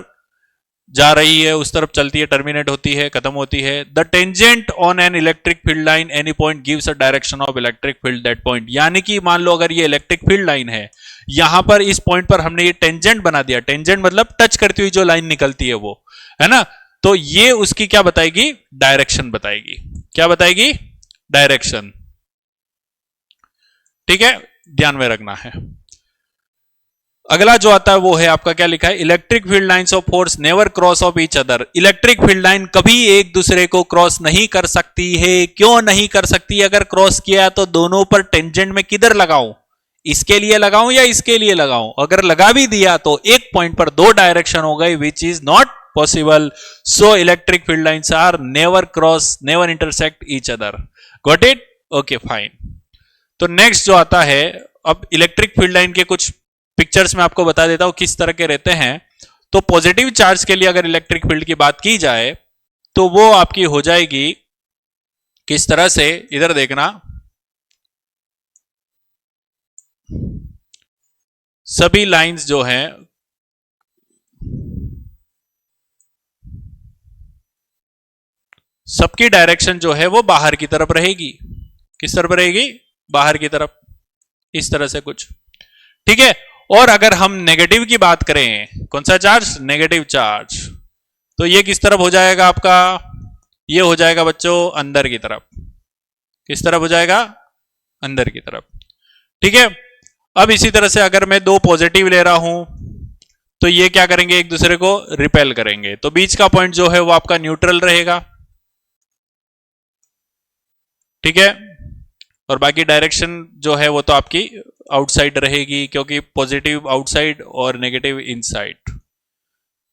जा रही है, उस तरफ चलती है, टर्मिनेट होती है, खत्म होती है। The tangent on an electric field line any point gives a direction of electric field that point. यानी कि मान लो अगर ये इलेक्ट्रिक फील्ड लाइन है, यहां पर इस पॉइंट पर हमने ये टेंजेंट बना दिया। टेंजेंट मतलब टच करती हुई जो लाइन निकलती है वो, है ना, तो ये उसकी क्या बताएगी, डायरेक्शन बताएगी। क्या बताएगी, डायरेक्शन। ठीक है, ध्यान में रखना है। अगला जो आता है वो है आपका, क्या लिखा है, electric field lines of force never cross of each other. Electric field line कभी एक दूसरे को क्रॉस नहीं कर सकती है। क्यों नहीं कर सकती, अगर क्रॉस किया तो दोनों पर टेंजेंट में किधर लगाऊं, इसके लिए लगाऊं या इसके लिए लगाऊं। अगर लगा भी दिया तो एक पॉइंट पर दो डायरेक्शन हो गई, which is not possible. So electric field lines are never cross, never intersect each other. Got it? Okay, fine. तो नेक्स्ट जो आता है, अब इलेक्ट्रिक फील्ड लाइन के कुछ पिक्चर्स में आपको बता देता हूं किस तरह के रहते हैं। तो पॉजिटिव चार्ज के लिए अगर इलेक्ट्रिक फील्ड की बात की जाए तो वो आपकी हो जाएगी किस तरह से, इधर देखना, सभी लाइंस जो हैं सबकी डायरेक्शन जो है वो बाहर की तरफ रहेगी। किस तरफ रहेगी, बाहर की तरफ, इस तरह से कुछ, ठीक है। और अगर हम नेगेटिव की बात करें, कौन सा चार्ज, नेगेटिव चार्ज, तो ये किस तरफ हो जाएगा आपका, ये हो जाएगा बच्चों अंदर की तरफ। किस तरफ हो जाएगा, अंदर की तरफ, ठीक है। अब इसी तरह से अगर मैं दो पॉजिटिव ले रहा हूं तो ये क्या करेंगे, एक दूसरे को रिपेल करेंगे। तो बीच का पॉइंट जो है वो आपका न्यूट्रल रहेगा, ठीक है। और बाकी डायरेक्शन जो है वो तो आपकी आउटसाइड रहेगी, क्योंकि पॉजिटिव आउटसाइड और नेगेटिव इनसाइड,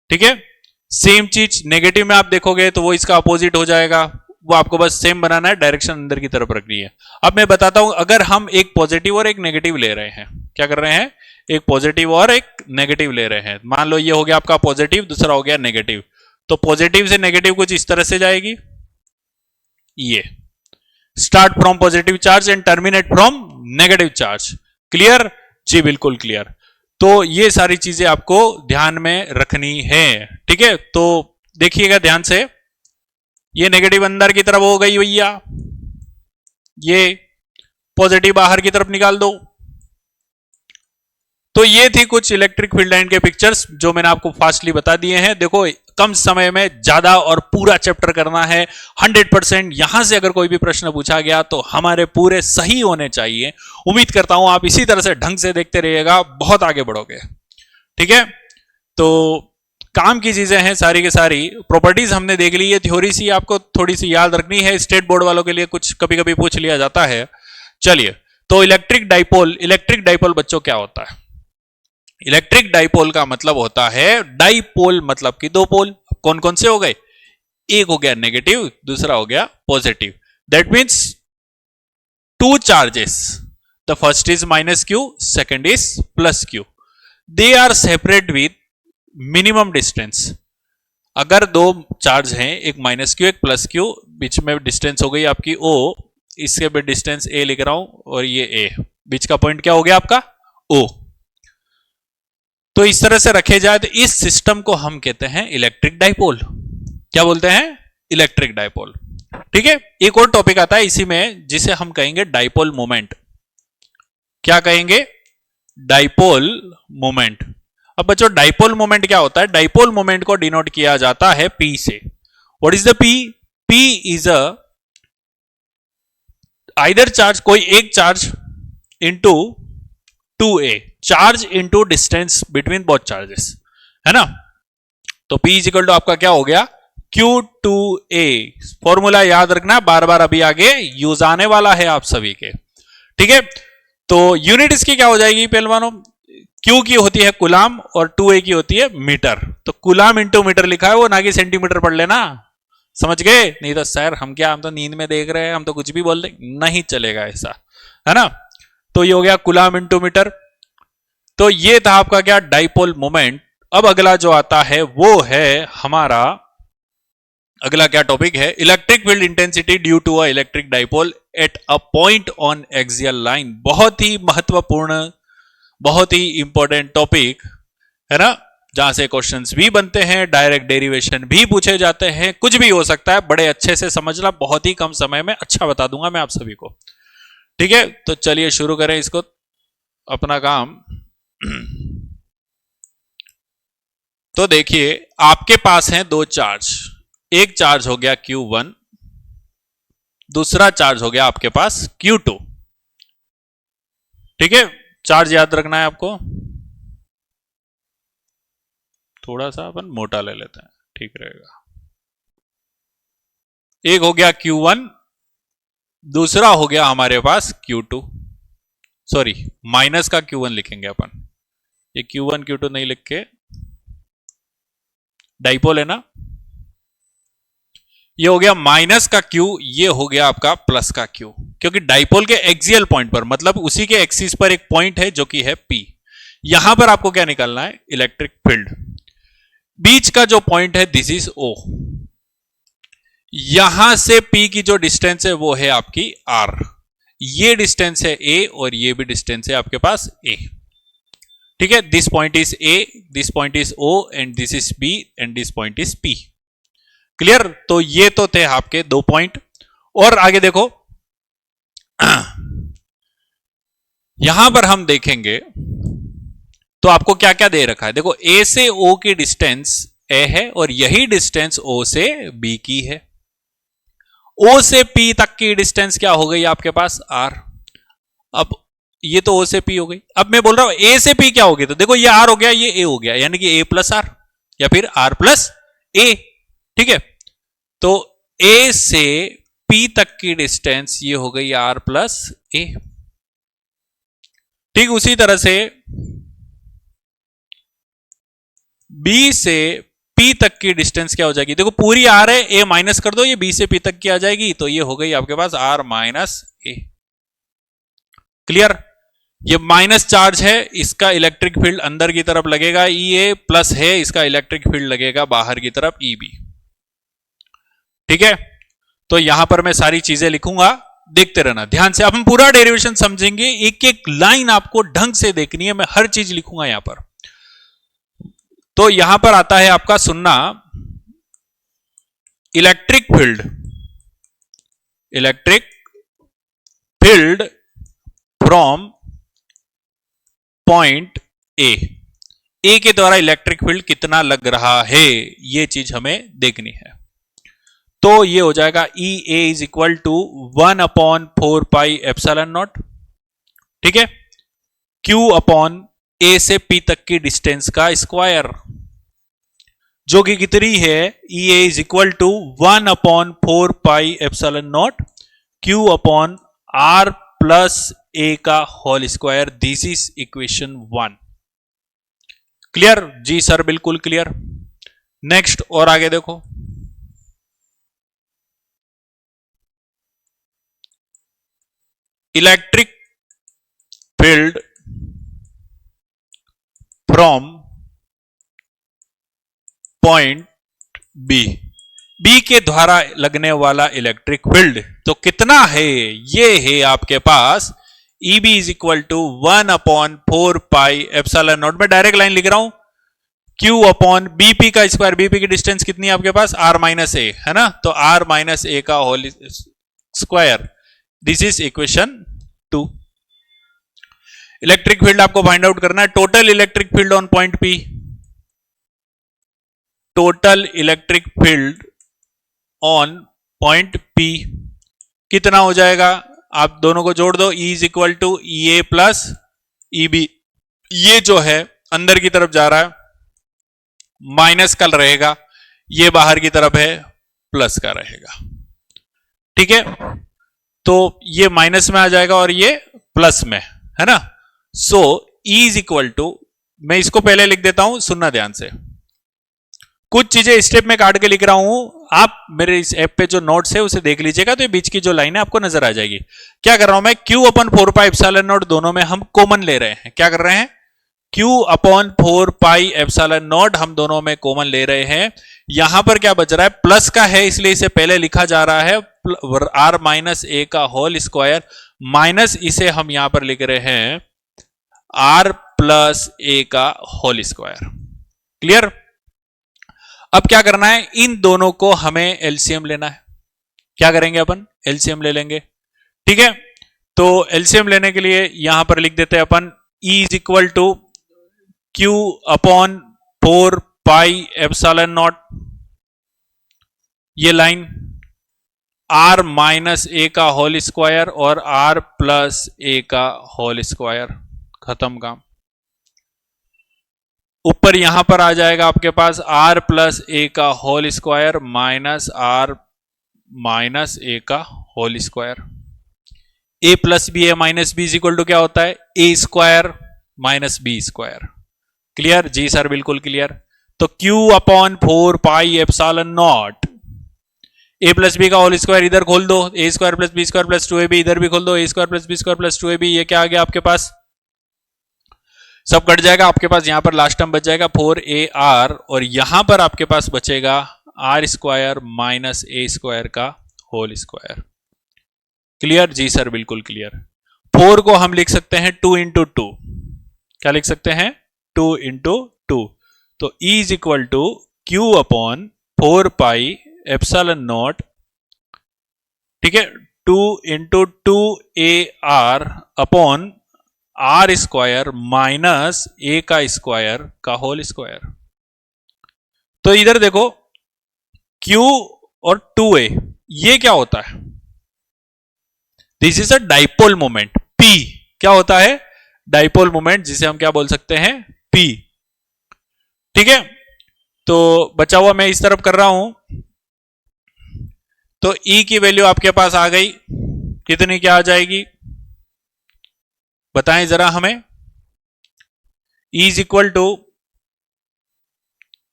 ठीक है। सेम चीज नेगेटिव में आप देखोगे तो वो इसका अपोजिट हो जाएगा। वो आपको बस सेम बनाना है, डायरेक्शन अंदर की तरफ रखनी है। अब मैं बताता हूं, अगर हम एक पॉजिटिव और एक नेगेटिव ले रहे हैं, क्या कर रहे हैं, एक पॉजिटिव और एक नेगेटिव ले रहे हैं। मान लो ये हो गया आपका पॉजिटिव, दूसरा हो गया नेगेटिव। तो पॉजिटिव से नेगेटिव कुछ इस तरह से जाएगी, ये start from positive charge and terminate from negative charge. Clear जी, बिल्कुल क्लियर। तो ये सारी चीजें आपको ध्यान में रखनी है, ठीक है। तो देखिएगा ध्यान से, ये नेगेटिव अंदर की तरफ हो गई भैया, ये पॉजिटिव बाहर की तरफ निकाल दो। तो ये थी कुछ इलेक्ट्रिक फील्ड लाइन के पिक्चर्स जो मैंने आपको फास्टली बता दिए हैं। देखो कम समय में ज्यादा और पूरा चैप्टर करना है 100%। यहां से अगर कोई भी प्रश्न पूछा गया तो हमारे पूरे सही होने चाहिए। उम्मीद करता हूं आप इसी तरह से ढंग से देखते रहिएगा, बहुत आगे बढ़ोगे, ठीक है। तो काम की चीजें हैं सारी की सारी। प्रॉपर्टीज हमने देख ली है, थ्योरी सी आपको थोड़ी सी याद रखनी है, स्टेट बोर्ड वालों के लिए कुछ कभी कभी पूछ लिया जाता है। चलिए, तो इलेक्ट्रिक डाइपोल बच्चों क्या होता है। इलेक्ट्रिक डाइपोल का मतलब होता है, डाइपोल मतलब कि दो पोल। कौन कौन से हो गए, एक हो गया नेगेटिव, दूसरा हो गया positive. That means two charges, the first is minus Q, second is plus Q, they are separate with minimum distance. अगर दो चार्ज हैं, एक माइनस क्यू एक प्लस क्यू, बीच में डिस्टेंस हो गई आपकी ओ, इसके भी डिस्टेंस ए लिख रहा हूं, और ये ए, बीच का पॉइंट क्या हो गया आपका ओ। तो इस तरह से रखे जाए तो इस सिस्टम को हम कहते हैं इलेक्ट्रिक डाइपोल। क्या बोलते हैं, इलेक्ट्रिक डाइपोल, ठीक है। एक और टॉपिक आता है इसी में जिसे हम कहेंगे डाइपोल मोमेंट। क्या कहेंगे, डाइपोल मोमेंट। अब बच्चों डाइपोल मोमेंट क्या होता है, डाइपोल मोमेंट को डिनोट किया जाता है P से। What is the P? P is a either charge, कोई एक charge into 2a, charge into distance between both charges, है ना। तो P इज इक्वल टू आपका क्या हो गया, Q2A। फॉर्मूला याद रखना, बार बार अभी आगे यूज आने वाला है आप सभी के, ठीक है। तो यूनिट इसकी क्या हो जाएगी पहलवानों? Q की होती है कुलाम और 2A की होती है मीटर। तो कुलाम इंटू मीटर लिखा है वो, ना कि सेंटीमीटर पढ़ लेना, समझ गए? नहीं तो सर हम क्या, हम तो नींद में देख रहे हैं, हम तो कुछ भी बोल दें, नहीं चलेगा ऐसा, है ना। तो ये हो गया कुलाम इंटू मीटर। तो ये था आपका क्या, डाइपोल मोमेंट। अब अगला जो आता है वो है हमारा, अगला क्या टॉपिक है, electric field intensity due to a electric dipole at a point on axial line. बहुत ही महत्वपूर्ण, बहुत ही इंपॉर्टेंट टॉपिक है ना, जहां से क्वेश्चंस भी बनते हैं, डायरेक्ट डेरिवेशन भी पूछे जाते हैं, कुछ भी हो सकता है। बड़े अच्छे से समझना, बहुत ही कम समय में अच्छा बता दूंगा मैं आप सभी को, ठीक है। तो चलिए शुरू करें इसको, अपना काम। तो देखिए आपके पास हैं दो चार्ज, एक चार्ज हो गया Q1, दूसरा चार्ज हो गया आपके पास Q2, ठीक है। चार्ज याद रखना है आपको, थोड़ा सा अपन मोटा ले लेते हैं, ठीक रहेगा। एक हो गया Q1, दूसरा हो गया हमारे पास Q2, सॉरी माइनस का Q1 लिखेंगे अपन, ये Q1 Q2 नहीं लिख के, डाइपोल है ना, ये हो गया माइनस का Q, ये हो गया आपका प्लस का Q, क्योंकि डाइपोल के एक्सियल पॉइंट पर, मतलब उसी के एक्सिस पर एक पॉइंट है जो कि है P। यहां पर आपको क्या निकालना है, इलेक्ट्रिक फील्ड। बीच का जो पॉइंट है दिस इज O, यहां से P की जो डिस्टेंस है वो है आपकी R, ये डिस्टेंस है A और ये भी डिस्टेंस है आपके पास A, ठीक है। This point is A, this point is O and this is B and this point is P। Clear? तो ये तो थे आपके दो पॉइंट। और आगे देखो, यहां पर हम देखेंगे तो आपको क्या क्या दे रखा है, देखो A से O की डिस्टेंस A है और यही डिस्टेंस O से B की है। O से P तक की डिस्टेंस क्या हो गई आपके पास, R। अब ये तो O से P हो गई, अब मैं बोल रहा हूं A से P क्या होगी, तो देखो ये R हो गया, ये A हो गया, यानी कि A प्लस R या फिर R प्लस A, ठीक है। तो A से P तक की डिस्टेंस ये हो गई R प्लस A, ठीक। उसी तरह से B से P तक की डिस्टेंस क्या हो जाएगी, देखो पूरी R है, A माइनस कर दो, ये B से P तक की आ जाएगी, तो ये हो गई आपके पास R माइनस A। क्लियर? ये माइनस चार्ज है, इसका इलेक्ट्रिक फील्ड अंदर की तरफ लगेगा EA, प्लस है इसका इलेक्ट्रिक फील्ड लगेगा बाहर की तरफ EB, ठीक है। तो यहां पर मैं सारी चीजें लिखूंगा, देखते रहना ध्यान से। अब हम पूरा डेरिवेशन समझेंगे, एक एक लाइन आपको ढंग से देखनी है, मैं हर चीज लिखूंगा यहां पर। तो यहां पर आता है आपका सुनना, electric field, electric field from point ए के द्वारा इलेक्ट्रिक फील्ड कितना लग रहा है, ये चीज हमें देखनी है। तो ये हो जाएगा E A is equal to 1/4πε0, ठीक है। Q अपॉन A से P तक की डिस्टेंस का स्क्वायर, जो कि कितनी है, E A is equal to 1/4πε0 Q upon R plus A का whole square. This is equation 1। Clear जी सर? बिल्कुल क्लियर। नेक्स्ट और आगे देखो, electric field from point B, B के द्वारा लगने वाला इलेक्ट्रिक फील्ड तो कितना है, ये है आपके पास EB इज इक्वल टू 1/4πε0। मैं डायरेक्ट लाइन लिख रहा हूं, Q अपॉन BP का स्क्वायर, BP की डिस्टेंस कितनी है आपके पास, R माइनस ए, है ना, तो R माइनस ए का whole square. This is equation 2। Electric field आपको फाइंड आउट करना है, total electric field on point P, total electric field on point P कितना हो जाएगा, आप दोनों को जोड़ दो, E is equal to EA plus EB। ये जो है अंदर की तरफ जा रहा है, माइनस कल रहेगा, ये बाहर की तरफ है, प्लस का रहेगा। ठीक है, तो ये माइनस में आ जाएगा और ये प्लस में, है ना। सो E इज इक्वल टू, मैं इसको पहले लिख देता हूं, सुनना ध्यान से, कुछ चीजें स्टेप में काट के लिख रहा हूं, आप मेरे इस ऐप पे जो नोट्स है उसे देख लीजिएगा, तो ये बीच की जो लाइन है आपको नजर आ जाएगी। क्या कर रहा हूं मैं, Q upon 4 pi epsilon not दोनों में हम कॉमन ले रहे हैं। क्या कर रहे हैं, Q upon 4 pi epsilon not हम दोनों में कॉमन ले रहे हैं। यहां पर क्या बच रहा है, प्लस का है इसलिए इसे पहले लिखा जा रहा है r माइनस ए का होल स्क्वायर, माइनस इसे हम यहां पर लिख रहे हैं r प्लस ए का होल स्क्वायर। क्लियर। अब क्या करना है, इन दोनों को हमें एलसीएम लेना है। क्या करेंगे अपन, एलसीएम ले लेंगे। ठीक है, तो एलसीएम लेने के लिए यहां पर लिख देते हैं अपन E is equal to Q upon 4 pi epsilon naught, ये लाइन r माइनस ए का होल स्क्वायर और r प्लस ए का होल स्क्वायर, खत्म काम। ऊपर यहां पर आ जाएगा आपके पास r प्लस ए का whole square minus r minus ए का whole square. a plus B A minus B is equal to क्या होता है, A square minus B square. Clear जी सर, बिल्कुल क्लियर। तो Q upon 4 pi epsilon naught, a plus B का whole square इधर खोल दो, A square plus B square plus 2ab, इधर भी खोल दो, A square plus B square plus 2ab, ये क्या आ गया आपके पास, सब कट जाएगा आपके पास। यहां पर लास्ट टर्म बच जाएगा 4ar और यहां पर आपके पास बचेगा r square minus a square का होल स्क्वायर। क्लियर जी सर, बिल्कुल क्लियर। 4 को हम लिख सकते हैं 2 इंटू 2, क्या लिख सकते हैं, 2 इंटू 2। तो E is equal to Q upon 4 pi epsilon naught, ठीक है, 2 into 2ar upon r square minus ए का स्क्वायर का होल स्क्वायर। तो इधर देखो Q और 2a, ये क्या होता है, this is a dipole moment P। क्या होता है, डाइपोल मोमेंट, जिसे हम क्या बोल सकते हैं, P। ठीक है, तो बचा हुआ मैं इस तरफ कर रहा हूं, तो E की वैल्यू आपके पास आ गई, कितनी क्या आ जाएगी बताएं जरा हमें। E is equal to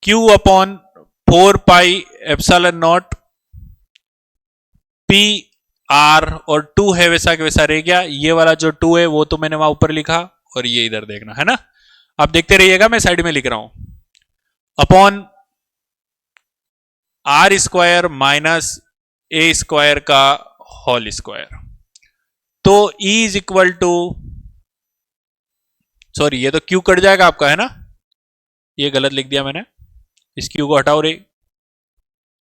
Q upon 4 pi epsilon naught, P R और 2 है वैसा कि वैसा रह गया। ये वाला जो 2 है वो तो मैंने वहां ऊपर लिखा, और ये इधर देखना है ना, आप देखते रहिएगा, मैं साइड में लिख रहा हूं, upon R square minus a square का होल स्क्वायर। तो E is equal to, sorry ये तो Q कट जाएगा आपका, है ना, ये गलत लिख दिया मैंने, इस Q को हटाओ रे,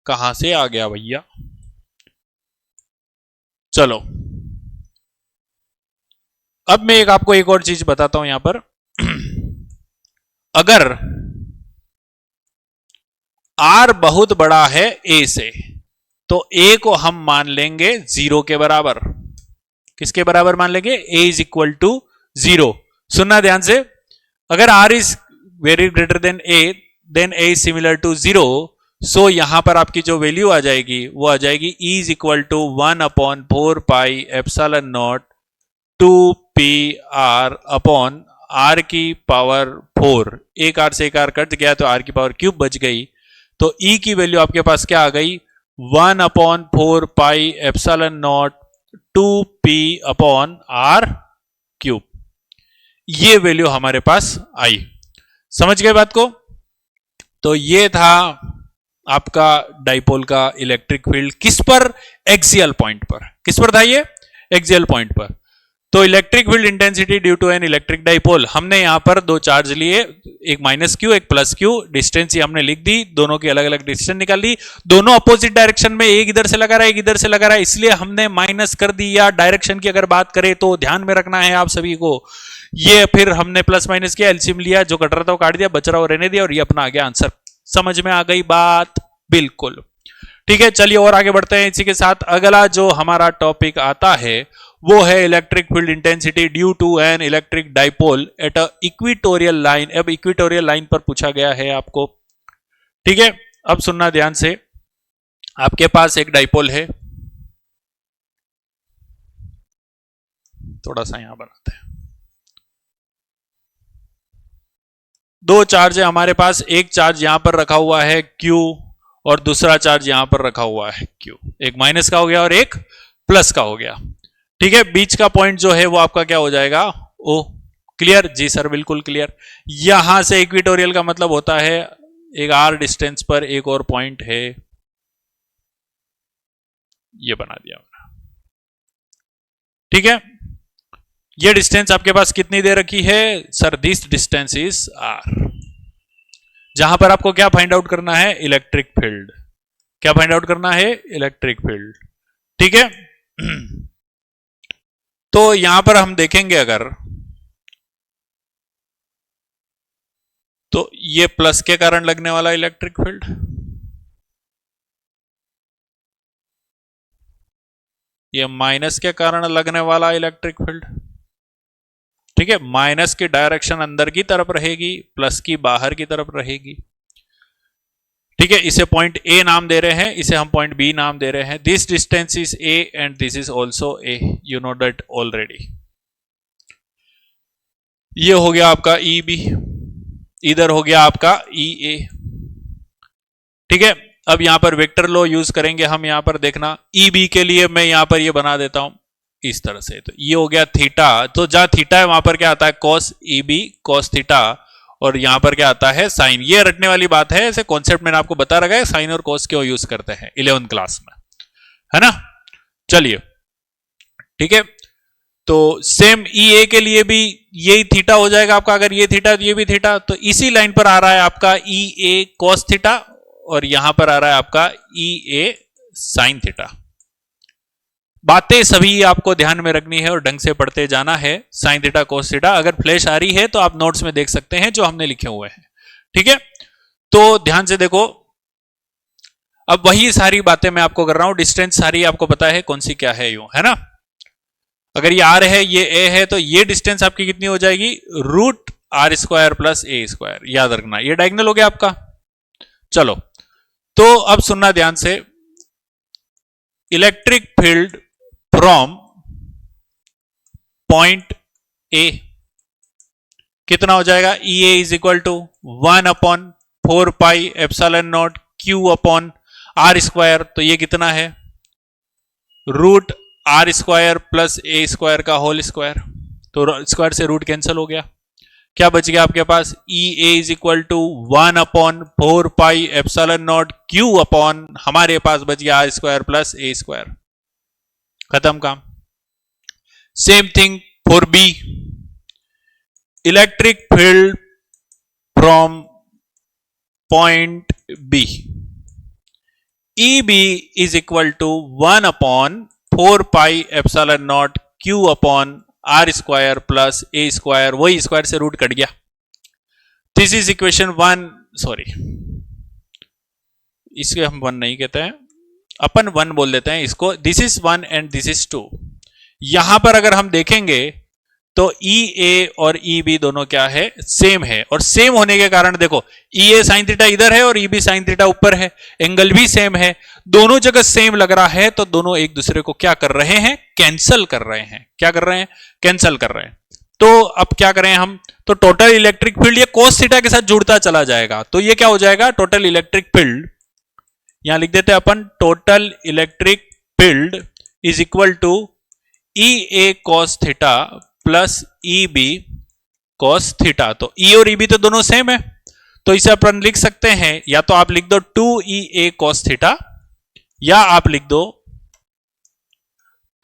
कहां से आ गया भैया। चलो अब मैं आपको एक और चीज बताता हूं यहां पर। अगर R बहुत बड़ा है A से, तो A को हम मान लेंगे 0 के बराबर। किसके बराबर मान लेंगे, A इज इक्वल टू 0। सुनना ध्यान से, अगर R is very greater than A, then A is similar to 0। So यहां पर आपकी जो वैल्यू आ जाएगी वो आ जाएगी E is equal to 1 upon 4 pi epsilon naught 2pr upon r की पावर 4। एक r से एक r कट गया तो r की पावर क्यूब बच गई। तो E की वैल्यू आपके पास क्या आ गई, 1 upon 4 pi epsilon not 2p upon r cube. ये वैल्यू हमारे पास आई। समझ गए बात को। तो ये था आपका डाइपोल का इलेक्ट्रिक फील्ड, किस पर, एक्सियल पॉइंट पर। किस पर था ये, एक्सियल पॉइंट पर। तो electric field intensity due to an electric dipole, हमने यहां पर दो चार्ज लिए, एक माइनस क्यू एक प्लस क्यू, डिस्टेंस हमने लिख दी, दोनों की अलग अलग डिस्टेंस निकाल ली, दोनों अपोजिट डायरेक्शन में, एक इधर से लगा रहा है एक इधर से लगा रहा है, इसलिए हमने माइनस कर दी। या डायरेक्शन की अगर बात करें तो ध्यान में रखना है आप सभी को, ये फिर हमने प्लस माइनस किया, एलसीएम लिया, जो कट रहा था वो काट दिया, बच रहा वो रहने दिया, और ये अपना आ गया आंसर। समझ में आ गई बात, बिल्कुल ठीक है। चलिए और आगे बढ़ते हैं। इसी के साथ अगला जो हमारा टॉपिक आता है वो है electric field intensity due to an electric dipole at a equatorial line. अब इक्वेटोरियल लाइन पर पूछा गया है आपको, ठीक है। अब सुनना ध्यान से, आपके पास एक डाइपोल है, थोड़ा सा यहां बनाते हैं, दो चार्ज है हमारे पास, एक चार्ज यहां पर रखा हुआ है Q और दूसरा चार्ज यहां पर रखा हुआ है Q, एक माइनस का हो गया और एक प्लस का हो गया। ठीक है, बीच का पॉइंट जो है वो आपका क्या हो जाएगा, O। क्लियर? जी सर बिल्कुल क्लियर। यहां से इक्वेटोरियल का मतलब होता है एक R डिस्टेंस पर एक और पॉइंट है, ये बना दिया मैंने। ठीक है, ये डिस्टेंस आपके पास कितनी दे रखी है sir, this distance is R। जहां पर आपको क्या फाइंड आउट करना है, इलेक्ट्रिक फील्ड। क्या फाइंड आउट करना है, इलेक्ट्रिक फील्ड। ठीक है, तो यहां पर हम देखेंगे अगर, तो ये प्लस के कारण लगने वाला इलेक्ट्रिक फील्ड, ये माइनस के कारण लगने वाला इलेक्ट्रिक फील्ड। ठीक है, माइनस की डायरेक्शन अंदर की तरफ रहेगी, प्लस की बाहर की तरफ रहेगी। ठीक है, इसे पॉइंट ए नाम दे रहे हैं, इसे हम पॉइंट बी नाम दे रहे हैं। This distance is A and this is also a, you know that already. ये हो गया आपका ई बी, इधर हो गया आपका ई ए। ठीक है, अब यहां पर वेक्टर लॉ यूज करेंगे हम, यहां पर देखना, ई बी के लिए मैं यहां पर ये बना देता हूं इस तरह से, तो ये हो गया थीटा, तो जहां थीटा है वहां पर क्या आता है, cos E B cos theta, और यहां पर क्या आता है, साइन। ये रटने वाली बात है, ऐसे कॉन्सेप्ट मैंने आपको बता रखा है, साइन और कॉस क्यों यूज करते हैं 11th क्लास में, है ना। चलिए ठीक है, तो सेम ई ए के लिए भी यही थीटा हो जाएगा आपका, अगर ये थीटा तो ये भी थीटा, तो इसी लाइन पर आ रहा है आपका ई ए कॉस थीटा, और यहां पर आ रहा है आपका ई ए साइन थीटा। बातें सभी आपको ध्यान में रखनी है और ढंग से पढ़ते जाना है। साइन थीटा कोस थीटा, अगर फ्लैश आ रही है तो आप नोट्स में देख सकते हैं जो हमने लिखे हुए हैं। ठीक है, तो ध्यान से देखो, अब वही सारी बातें मैं आपको कर रहा हूं, डिस्टेंस सारी आपको पता है कौन सी क्या है, यूं है ना। अगर ये आर है, ये ए है, तो ये डिस्टेंस आपकी कितनी हो जाएगी, रूट आर स्क्वायर प्लस ए स्क्वायर, याद रखना, ये डायगोनल हो गया आपका। चलो, तो अब सुनना ध्यान से, electric field from point A कितना हो जाएगा, E A is equal to 1/4 pi epsilon naught Q upon R square, तो ये कितना है, रूट आर स्क्वायर प्लस ए स्क्वायर का होल स्क्वायर, तो स्क्वायर से रूट कैंसिल हो गया, क्या बच गया आपके पास, E A is equal to 1/4 pi epsilon naught Q upon, हमारे पास बच गया आर स्क्वायर प्लस ए स्क्वायर, खत्म काम। Same thing for B, electric field from point B, E B is equal to 1/4 pi epsilon naught Q upon R square plus A square, वही square से root cut गया। This is equation 1, sorry इसके हम 1 नहीं कहते हैं, अपन 1 बोल देते हैं इसको, this is 1 and this is 2। यहां पर अगर हम देखेंगे तो ई ए और ई बी दोनों क्या है, सेम है, और सेम होने के कारण देखो, ई ए साइन थीटा इधर है और ई बी साइन थीटा ऊपर है, एंगल भी सेम है, दोनों जगह सेम लग रहा है, तो दोनों एक दूसरे को क्या कर रहे हैं, कैंसल कर रहे हैं। क्या कर रहे हैं, कैंसल कर रहे हैं। तो अब क्या करें हम, तो टोटल इलेक्ट्रिक फील्ड ये कोस थीटा के साथ जुड़ता चला जाएगा, तो ये क्या हो जाएगा, टोटल इलेक्ट्रिक फील्ड, यहां लिख देते हैं अपन, total electric field is equal to E A cos theta plus E B cos theta. तो ई और ई बी तो दोनों सेम है, तो इसे अपन लिख सकते हैं, या तो आप लिख दो 2 ई ए कॉस थीटा, या आप लिख दो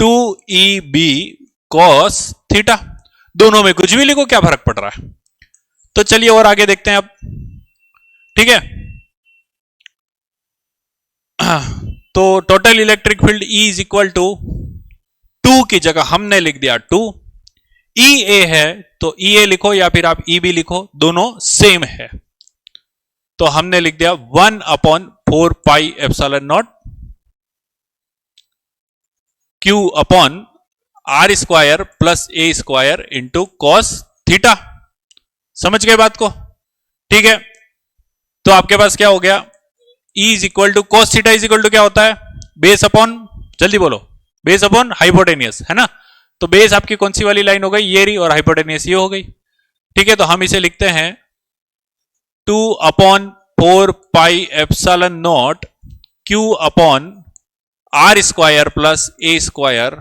2 ई बी कॉस थीटा, दोनों में कुछ भी लिखो, क्या फर्क पड़ रहा है। तो चलिए और आगे देखते हैं अब। ठीक है, तो total electric field E is equal to 2 की जगह हमने लिख दिया 2, ई ए है तो ई ए लिखो या फिर आप ई बी लिखो, दोनों सेम है, तो हमने लिख दिया 1/4 pi epsilon naught Q upon R square plus ए स्क्वायर इंटू कॉस थीटा। समझ गए बात को, ठीक है। तो आपके पास क्या हो गया, E is equal to cos theta is equal to क्या होता है, बेस अपॉन, जल्दी बोलो, बेस अपॉन हाइपोटेनियस, है ना। तो बेस आपकी कौन सी वाली लाइन हो गई, ये रही, और हाइपोटेनियस ये हो गई। ठीक है, तो हम इसे लिखते हैं 2/4 pi epsilon naught Q upon R square plus ए square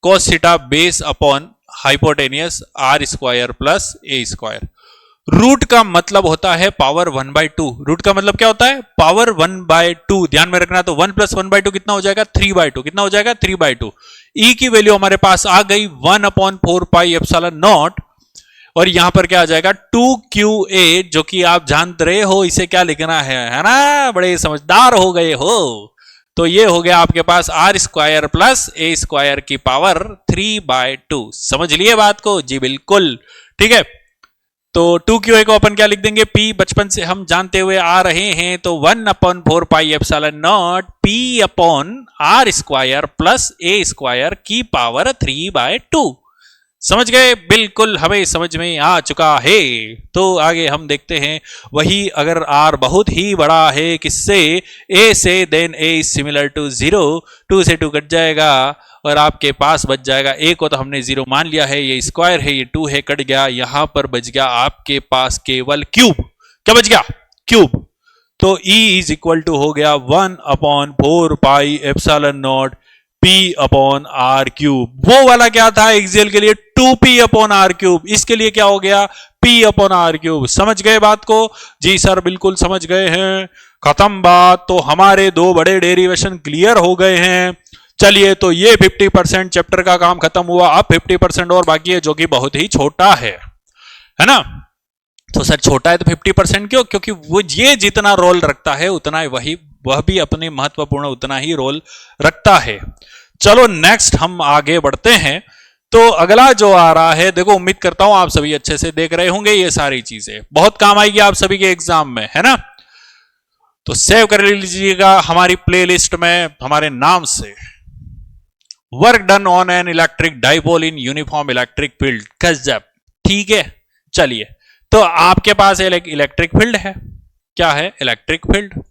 cos theta base upon hypotenuse R square plus ए स्क्वायर। रूट का मतलब होता है पावर 1/2। रूट का मतलब क्या होता है, पावर 1/2। ध्यान में रखना, तो 1 + 1/2 कितना हो जाएगा, 3/2। कितना हो जाएगा, 3/2। ई की वैल्यू हमारे पास आ गई 1/4 पाई एप्सिलॉन नॉट, और यहां पर क्या आ जाएगा 2QA, जो कि आप जान रहे हो इसे क्या लिखना है ना, बड़े समझदार हो गए हो। तो ये हो गया आपके पास आर स्क्वायर प्लस ए स्क्वायर की पावर 3/2। समझ लिए बात को, जी बिल्कुल। ठीक है, तो 2QA को अपन क्या लिख देंगे, P बचपन से हम जानते हुए आ रहे हैं, तो 1/4 pi epsilon naught P upon R square plus ए स्क्वायर की पावर 3/2। समझ गए, बिल्कुल हमें समझ में आ चुका है। तो आगे हम देखते हैं, वही अगर r बहुत ही बड़ा है किससे, a से, then a is similar to 0, 2 से 2 कट जाएगा और आपके पास बच जाएगा, a को तो हमने 0 मान लिया है, ये स्क्वायर है, ये 2 है, कट गया, यहां पर बच गया आपके पास केवल क्यूब। क्या बच गया, क्यूब। तो E इज इक्वल टू हो गया 1/4 pi epsilon naught P upon R cube. वो वाला क्या था एक्सियल के लिए, 2P अपॉन आर क्यूब, इसके लिए क्या हो गया, P अपॉन आर क्यूब। समझ गए बात को, जी सर बिल्कुल समझ गए हैं, खत्म बात। तो हमारे दो बड़े डेरिवेशन क्लियर हो गए हैं। चलिए, तो ये 50% चैप्टर का काम खत्म हुआ। अब 50% और बाकी है, जो कि बहुत ही छोटा है ना। तो सर छोटा है तो 50% क्यों, क्योंकि वो ये जितना रोल रखता है उतना वही, वह भी अपने महत्वपूर्ण उतना ही रोल रखता है। चलो नेक्स्ट हम आगे बढ़ते हैं। तो अगला जो आ रहा है, देखो उम्मीद करता हूं आप सभी अच्छे से देख रहे होंगे, ये सारी चीजें बहुत काम आएगी आप सभी के एग्जाम में, है ना। तो सेव कर लीजिएगा हमारी प्लेलिस्ट में हमारे नाम से, work done on an electric dipole in uniform electric field. गजब, ठीक है। चलिए, तो आपके पास इलेक्ट्रिक फील्ड है, क्या है, इलेक्ट्रिक फील्ड।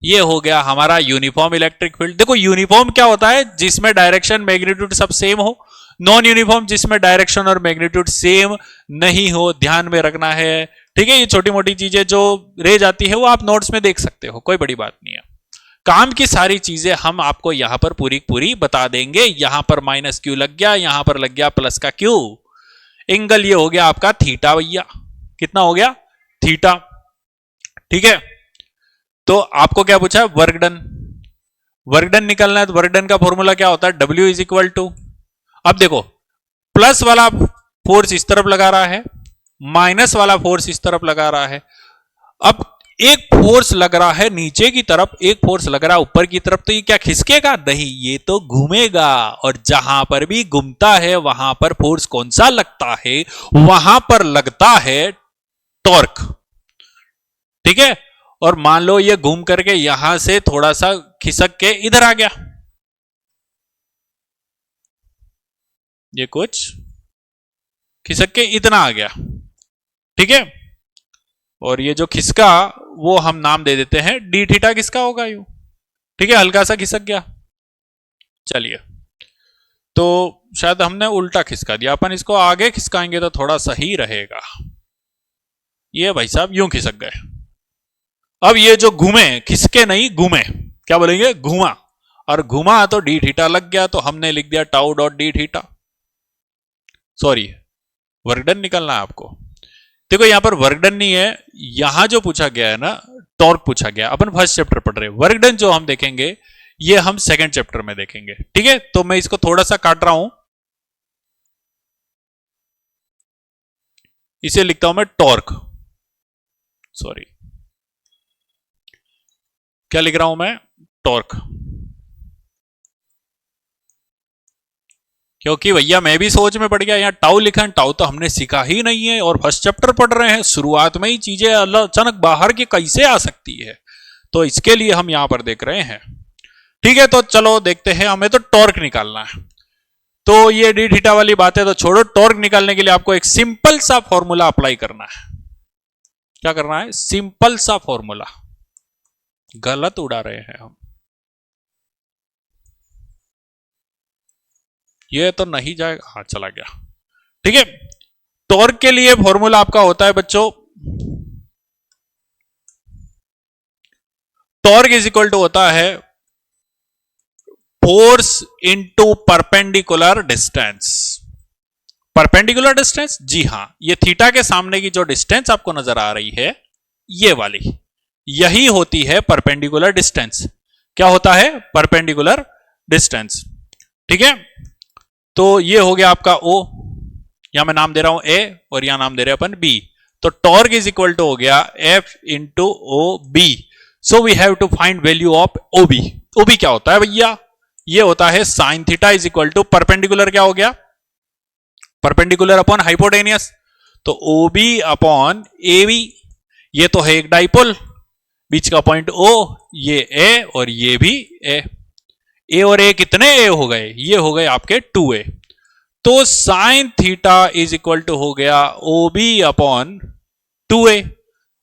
ये हो गया हमारा यूनिफॉर्म इलेक्ट्रिक फील्ड। देखो यूनिफॉर्म क्या होता है, जिसमें डायरेक्शन मैग्नीट्यूड सब सेम हो। नॉन यूनिफॉर्म जिसमें डायरेक्शन और मैग्नीट्यूड सेम नहीं हो, ध्यान में रखना है। ठीक है, ये छोटी मोटी चीजें जो रह जाती है वो आप नोट्स में देख सकते हो, कोई बड़ी बात नहीं है। काम की सारी चीजें हम आपको यहां पर पूरी पूरी बता देंगे। यहां पर -Q लग गया, यहां पर लग गया प्लस का Q। एंगल ये हो गया आपका थीटा भैया, कितना हो गया, थीटा। ठीक है, तो आपको क्या पूछा है, वर्क डन। वर्क डन निकलना है, तो वर्क डन का फॉर्मूला क्या होता है, W इज इक्वल टू, अब देखो प्लस वाला फोर्स इस तरफ लगा रहा है, माइनस वाला फोर्स इस तरफ लगा रहा है। अब एक फोर्स लग रहा है नीचे की तरफ, एक फोर्स लग रहा है ऊपर की तरफ, तो ये क्या खिसकेगा, नहीं, ये तो घूमेगा। और जहां पर भी घूमता है वहां पर फोर्स कौन सा लगता है, वहां पर लगता है टॉर्क। ठीक है, और मान लो ये घूम करके यहां से थोड़ा सा खिसक के इधर आ गया, ये कुछ खिसक के इतना आ गया। ठीक है, और ये जो खिसका वो हम नाम दे देते हैं डी थीटा, किसका होगा यू। ठीक है, हल्का सा खिसक गया। चलिए, तो शायद हमने उल्टा खिसका दिया, अपन इसको आगे खिसकाएंगे तो थोड़ा सही रहेगा। ये भाई साहब यूं खिसक गए। अब ये जो घूमे, खिसके नहीं घूमे, क्या बोलेंगे, घूमा, और घूमा तो डी थीटा लग गया, तो हमने लिख दिया tau dot D theta. Sorry, work done निकलना है आपको। देखो यहां पर वर्कडन नहीं है, यहां जो पूछा गया है ना, टॉर्क पूछा गया। अपन फर्स्ट चैप्टर पढ़ रहे हैं, वर्कडन जो हम देखेंगे ये हम सेकंड चैप्टर में देखेंगे। ठीक है, तो मैं इसको थोड़ा सा काट रहा हूं, इसे लिखता हूं मैं टॉर्क। सॉरी, क्या लिख रहा हूं मैं, टॉर्क। क्योंकि भैया मैं भी सोच में पड़ गया, यहाँ टाउ लिखा है, टाउ तो हमने सीखा ही नहीं है, और फर्स्ट चैप्टर पढ़ रहे हैं, शुरुआत में ही चीजें अचानक बाहर की कैसे आ सकती है, तो इसके लिए हम यहां पर देख रहे हैं। ठीक है, तो चलो देखते हैं, हमें तो टॉर्क निकालना है। तो ये डी थीटा वाली बात है तो छोड़ो, टॉर्क निकालने के लिए आपको एक सिंपल सा फॉर्मूला अप्लाई करना है। क्या करना है, सिंपल सा फॉर्मूला, गलत उड़ा रहे हैं हम, ये तो नहीं जाएगा, हाँ चला गया। ठीक है, टॉर्क के लिए फॉर्मूला आपका होता है बच्चों, टॉर्क इज इक्वल टू होता है force into perpendicular distance. Perpendicular distance, जी हां, ये थीटा के सामने की जो डिस्टेंस आपको नजर आ रही है ये वाली, यही होती है परपेंडिकुलर डिस्टेंस। क्या होता है? Perpendicular distance. ठीक है, तो ये हो गया आपका O, यहां मैं नाम दे रहा हूं A और यहां नाम दे रहे हैं अपन B। तो टॉर्क इज इक्वल टू हो गया F into O B. So we have to find value of OB। OB क्या होता है भैया? ये होता है sine theta is equal to perpendicular, क्या हो गया? Perpendicular upon hypotenuse. तो OB अपॉन AB, ये तो है एक डाइपोल, बीच का पॉइंट O, ये A और ये भी A। A और A कितने A हो गए? ये हो गए आपके 2A। तो sine theta is equal to हो गया OB अपॉन 2A।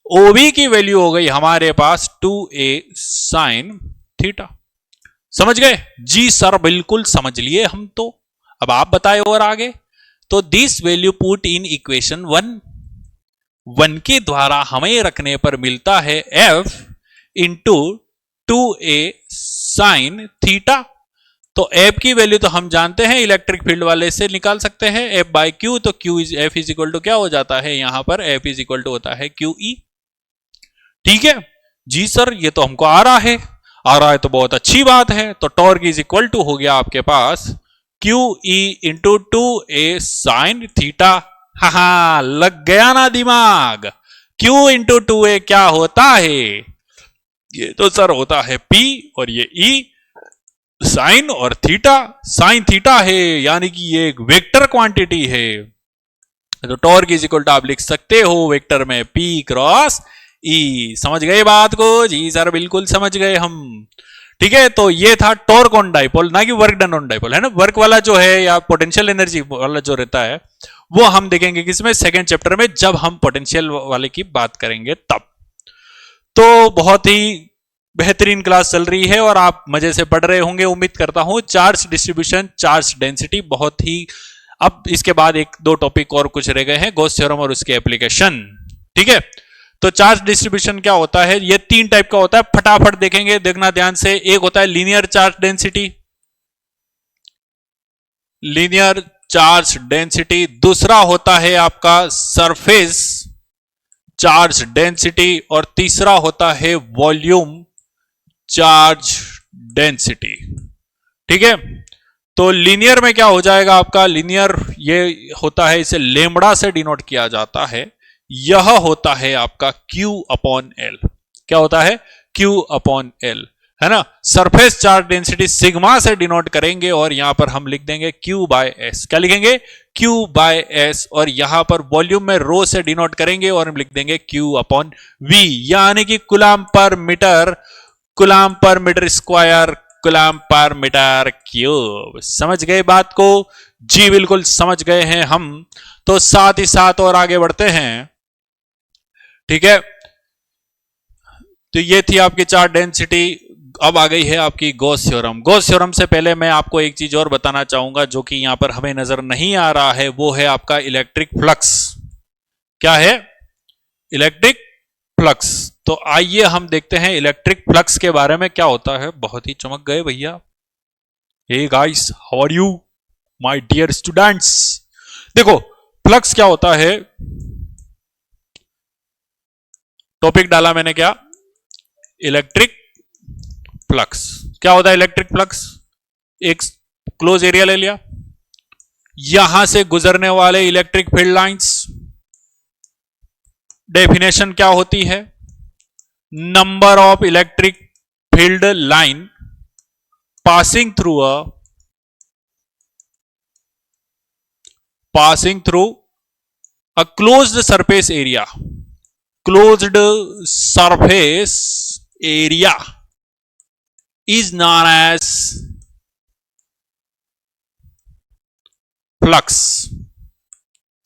OB की वैल्यू हो गई हमारे पास 2A साइन थीटा। समझ गए? जी सर बिल्कुल समझ लिए हम तो। अब आप बताए और आगे। तो this value put in equation 1 के द्वारा हमें रखने पर मिलता है F into 2A sine theta. तो F की वैल्यू तो हम जानते हैं इलेक्ट्रिक फील्ड वाले से निकाल सकते हैं, F बाई क्यू। तो Q is F is equal to क्या हो जाता है यहां पर? F इज इक्वल टू होता है QE। ठीक है जी सर, ये तो हमको आ रहा है तो बहुत अच्छी बात है। तो टॉर्क इज इक्वल टू हो गया आपके पास QE into 2A sine theta. हा लग गया ना दिमाग? Q इंटू 2A क्या होता है? ये तो सर होता है P और ये E साइन और थीटा। साइन थीटा है यानी कि ये एक वेक्टर क्वांटिटी है। तो टॉर्क इज इक्वल टू आप लिख सकते हो वेक्टर में P क्रॉस E। समझ गए बात को? जी सर बिल्कुल समझ गए हम। ठीक है, तो ये था टॉर्क ऑन डाइपोल, ना कि वर्क डन ऑन डाइपोल, है ना। वर्क वाला जो है या पोटेंशियल एनर्जी वाला जो रहता है वो हम देखेंगे किसमें? सेकेंड चैप्टर में, जब हम पोटेंशियल वाले की बात करेंगे तब। तो बहुत ही बेहतरीन क्लास चल रही है और आप मजे से पढ़ रहे होंगे उम्मीद करता हूं। चार्ज डिस्ट्रीब्यूशन, चार्ज डेंसिटी, बहुत ही, अब इसके बाद एक दो टॉपिक और कुछ रह गए हैं, गॉस थ्योरम और उसके एप्लीकेशन। ठीक है, तो चार्ज डिस्ट्रीब्यूशन क्या होता है? ये 3 टाइप का होता है, फटाफट देखेंगे, देखना ध्यान से। एक होता है linear charge density, linear charge density. दूसरा होता है आपका सरफेस चार्ज डेंसिटी और तीसरा होता है वॉल्यूम चार्ज डेंसिटी। ठीक है, तो लीनियर में क्या हो जाएगा आपका? लीनियर ये होता है, इसे लेमड़ा से डिनोट किया जाता है। यह होता है आपका Q अपॉन L। क्या होता है? Q अपॉन L, है ना। सरफेस चार्ज डेंसिटी सिग्मा से डिनोट करेंगे और यहां पर हम लिख देंगे Q बाय S। क्या लिखेंगे? Q by S। और यहां पर वॉल्यूम में रो से डिनोट करेंगे और हम लिख देंगे Q अपॉन V, यानी कि coulomb per metre, coulomb per metre square, coulomb per metre cube. समझ गए बात को? जी बिल्कुल समझ गए हैं हम। तो साथ ही साथ और आगे बढ़ते हैं। ठीक है, तो ये थी आपकी चार्ज डेंसिटी। अब आ गई है आपकी गॉस थ्योरम। गॉस थ्योरम से पहले मैं आपको एक चीज और बताना चाहूंगा जो कि यहां पर हमें नजर नहीं आ रहा है, वो है आपका इलेक्ट्रिक फ्लक्स। क्या है? Electric flux. तो आइए हम देखते हैं इलेक्ट्रिक फ्लक्स के बारे में क्या होता है। बहुत ही चमक गए भैया। Hey guys, how are you my dear students? देखो फ्लक्स क्या होता है, टॉपिक डाला मैंने क्या? Electric flux. क्या होता है इलेक्ट्रिक फ्लक्स? एक क्लोज एरिया ले लिया, यहां से गुजरने वाले इलेक्ट्रिक फील्ड लाइंस, डेफिनेशन क्या होती है? Number of electric field line passing through a closed surface area. Closed surface area is known as flux.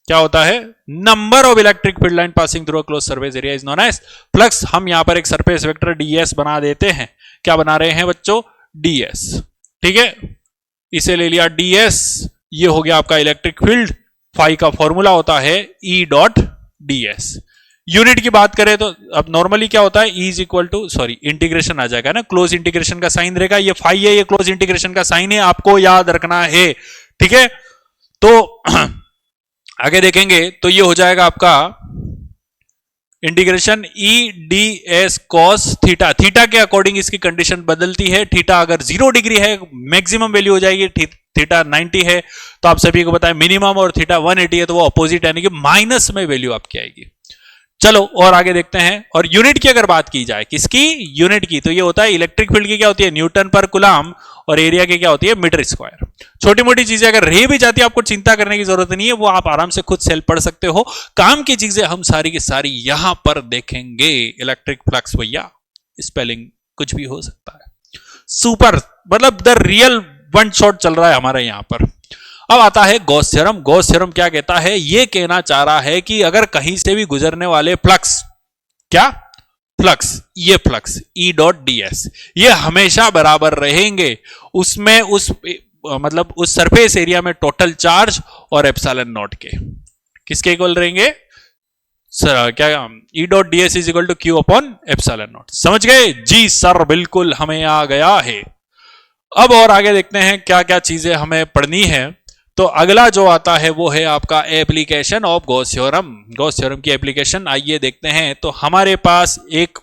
क्या होता है, number of electric field line passing through a close surface area is known as flux. हम यहां पर एक surface vector ds बना देते हैं। क्या बना रहे हैं बच्चों, ds। ठीक है, इसे ले लिया ds, ये हो गया आपका इलेक्ट्रिक फील्ड। फाई का फॉर्मूला होता है E डॉट ds। यूनिट की बात करें तो अब नॉर्मली क्या होता है, E is equal to, sorry integration आ जाएगा ना, क्लोज इंटीग्रेशन का साइन रहेगा, ये फाई है, ये क्लोज इंटीग्रेशन का साइन है, आपको याद रखना है। ठीक है, तो आगे देखेंगे तो ये हो जाएगा आपका integration E ds cos theta. Theta के अकॉर्डिंग इसकी कंडीशन बदलती है। थीटा अगर 0 डिग्री है मैक्सिमम वैल्यू हो जाएगी, थीटा 90 है तो आप सभी को बताएं मिनिमम, और थीटा 180 है तो वो अपोजिट यानी कि माइनस में वैल्यू आपकी आएगी। चलो और आगे देखते हैं। और यूनिट की अगर बात की जाए, किसकी, यूनिट की, तो ये होता है इलेक्ट्रिक फील्ड की क्या होती है, न्यूटन पर कूलम, और एरिया की क्या होती है, मीटर स्क्वायर। छोटी मोटी चीजें अगर रह भी जाती है आपको चिंता करने की जरूरत नहीं है, वो आप आराम से खुद सेल्फ पढ़ सकते हो। काम की चीजें हम सारी की सारी यहां पर देखेंगे। इलेक्ट्रिक फ्लक्स भैया, स्पेलिंग कुछ भी हो सकता है, सुपर, मतलब द रियल वन शॉट चल रहा है हमारे यहां पर। अब आता है गॉस थ्योरम। गॉस थ्योरम क्या कहता है, ये कहना चाह रहा है कि अगर कहीं से भी गुजरने वाले फ्लक्स, क्या फ्लक्स, ये फ्लक्स E डॉट ds, ये हमेशा बराबर रहेंगे उसमें, उस मतलब उस सरफेस एरिया में टोटल चार्ज और एप्सिलॉन नॉट के, किसके इक्वल रहेंगे, सर क्या, E dot ds is equal to Q upon epsilon naught. समझ गए जी सर, बिल्कुल हमें आ गया है। अब और आगे देखते हैं क्या क्या चीजें हमें पढ़नी है। तो अगला जो आता है वो है आपका application of Gauss theorem. Gauss theorem की एप्लीकेशन आइए देखते हैं। तो हमारे पास एक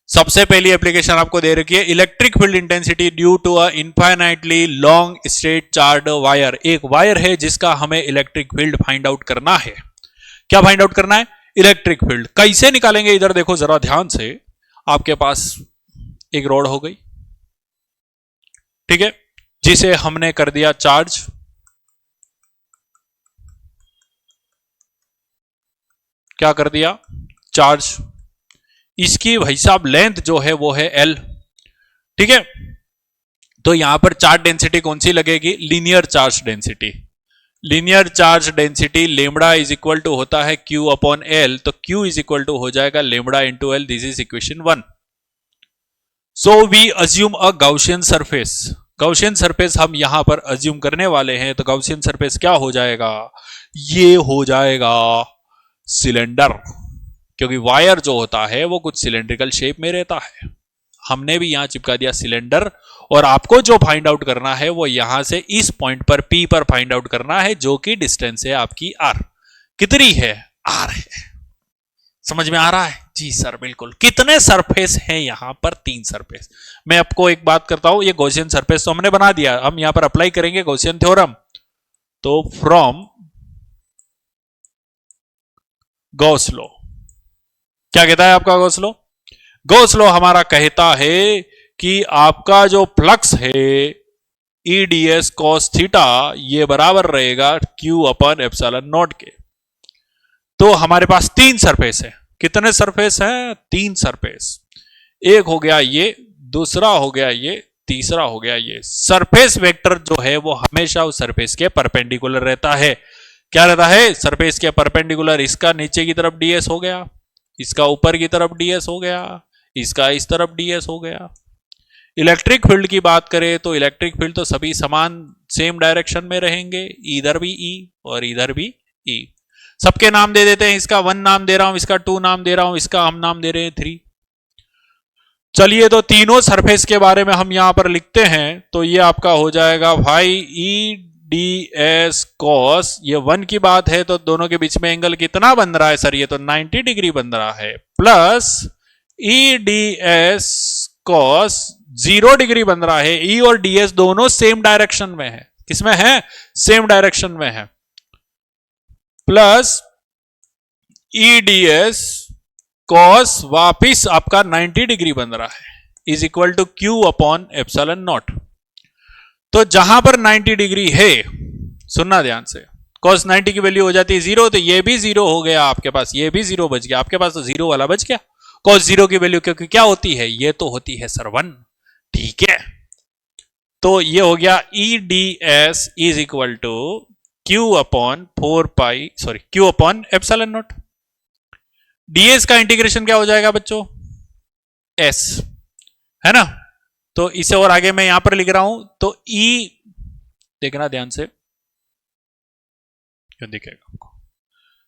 सबसे पहली एप्लीकेशन आपको दे रखी है, electric field intensity due to a infinitely long straight charge wire. एक वायर है जिसका हमें इलेक्ट्रिक फील्ड फाइंड आउट करना है। क्या फाइंड आउट करना है, इलेक्ट्रिक फील्ड। कैसे निकालेंगे, इधर देखो जरा ध्यान से। आपके पास एक रॉड हो गई, ठीक है, जिसे हमने कर दिया चार्ज, क्या कर दिया, चार्ज। इसकी भाई साहब लेंथ जो है वो है L। ठीक है, तो यहां पर चार्ज डेंसिटी कौन सी लगेगी, linear charge density. Linear charge density lambda is equal to होता है Q अपॉन L, तो Q इज इक्वल टू हो जाएगा lambda into L। This is equation 1। So we assume a Gaussian surface. Gaussian surface हम यहां पर assume करने वाले हैं, तो गाउसियन सरफेस क्या हो जाएगा, ये हो जाएगा सिलेंडर, क्योंकि वायर जो होता है वो कुछ सिलेंड्रिकल शेप में रहता है। हमने भी यहां चिपका दिया सिलेंडर, और आपको जो फाइंड आउट करना है वो यहां से इस पॉइंट पर P पर फाइंड आउट करना है, जो कि डिस्टेंस है आपकी R। कितनी है, R है। समझ में आ रहा है जी सर, बिल्कुल। कितने सरफेस हैं यहां पर, 3 सरफेस। मैं आपको एक बात करता हूं, ये गॉसियन सरफेस तो हमने बना दिया, हम यहां पर अप्लाई करेंगे गॉसियन थ्योरम। तो फ्रॉम गॉस लॉ, क्या कहता है आपका गॉस लॉ, गॉस लॉ हमारा कहता है कि आपका जो फ्लक्स है E ds cos थीटा, ये बराबर रहेगा Q अपन एप्सिलॉन नॉट के। तो हमारे पास 3 सरफेस है। कितने सरफेस हैं, 3 सरफेस। एक हो गया ये, दूसरा हो गया ये, तीसरा हो गया ये। सरफेस वेक्टर जो है वो हमेशा उस सरफेस के परपेंडिकुलर रहता है। क्या रहता है, सरफेस के परपेंडिकुलर। इसका नीचे की तरफ ds हो गया, इसका ऊपर की तरफ ds हो गया, इसका इस तरफ ds हो गया। इलेक्ट्रिक फील्ड की बात करें तो इलेक्ट्रिक फील्ड तो सभी समान सेम डायरेक्शन में रहेंगे, इधर भी E और इधर भी E। सबके नाम दे देते हैं, इसका 1 नाम दे रहा हूं, इसका 2 नाम दे रहा हूं, इसका हम नाम दे रहे हैं 3। चलिए, तो तीनों सरफेस के बारे में हम यहां पर लिखते हैं। तो ये आपका हो जाएगा भाई E ds cos, ये 1 की बात है तो दोनों के बीच में एंगल कितना बन रहा है सर, ये तो 90 डिग्री बन रहा है, plus E ds cos 0 degree बन रहा है। E और ds दोनों सेम डायरेक्शन में है, किसमें है, सेम डायरेक्शन में है, प्लस E ds cos वापिस आपका 90 डिग्री बन रहा है, is equal to Q upon epsilon naught. तो जहां पर 90 डिग्री है, सुनना ध्यान से, cos 90 की वैल्यू हो जाती है 0, तो ये भी 0 हो गया आपके पास, ये भी 0 बच गया आपके पास, तो 0 वाला बच गया। cos 0 की वैल्यू क्योंकि क्या होती है, ये तो होती है सर 1। ठीक है, तो ये हो गया E ds is equal to Q upon epsilon naught. ds का इंटीग्रेशन क्या हो जाएगा बच्चों, s, है ना। तो इसे और आगे मैं यहां पर लिख रहा हूं, तो e, देखना ध्यान से, क्या दिखेगा आपको,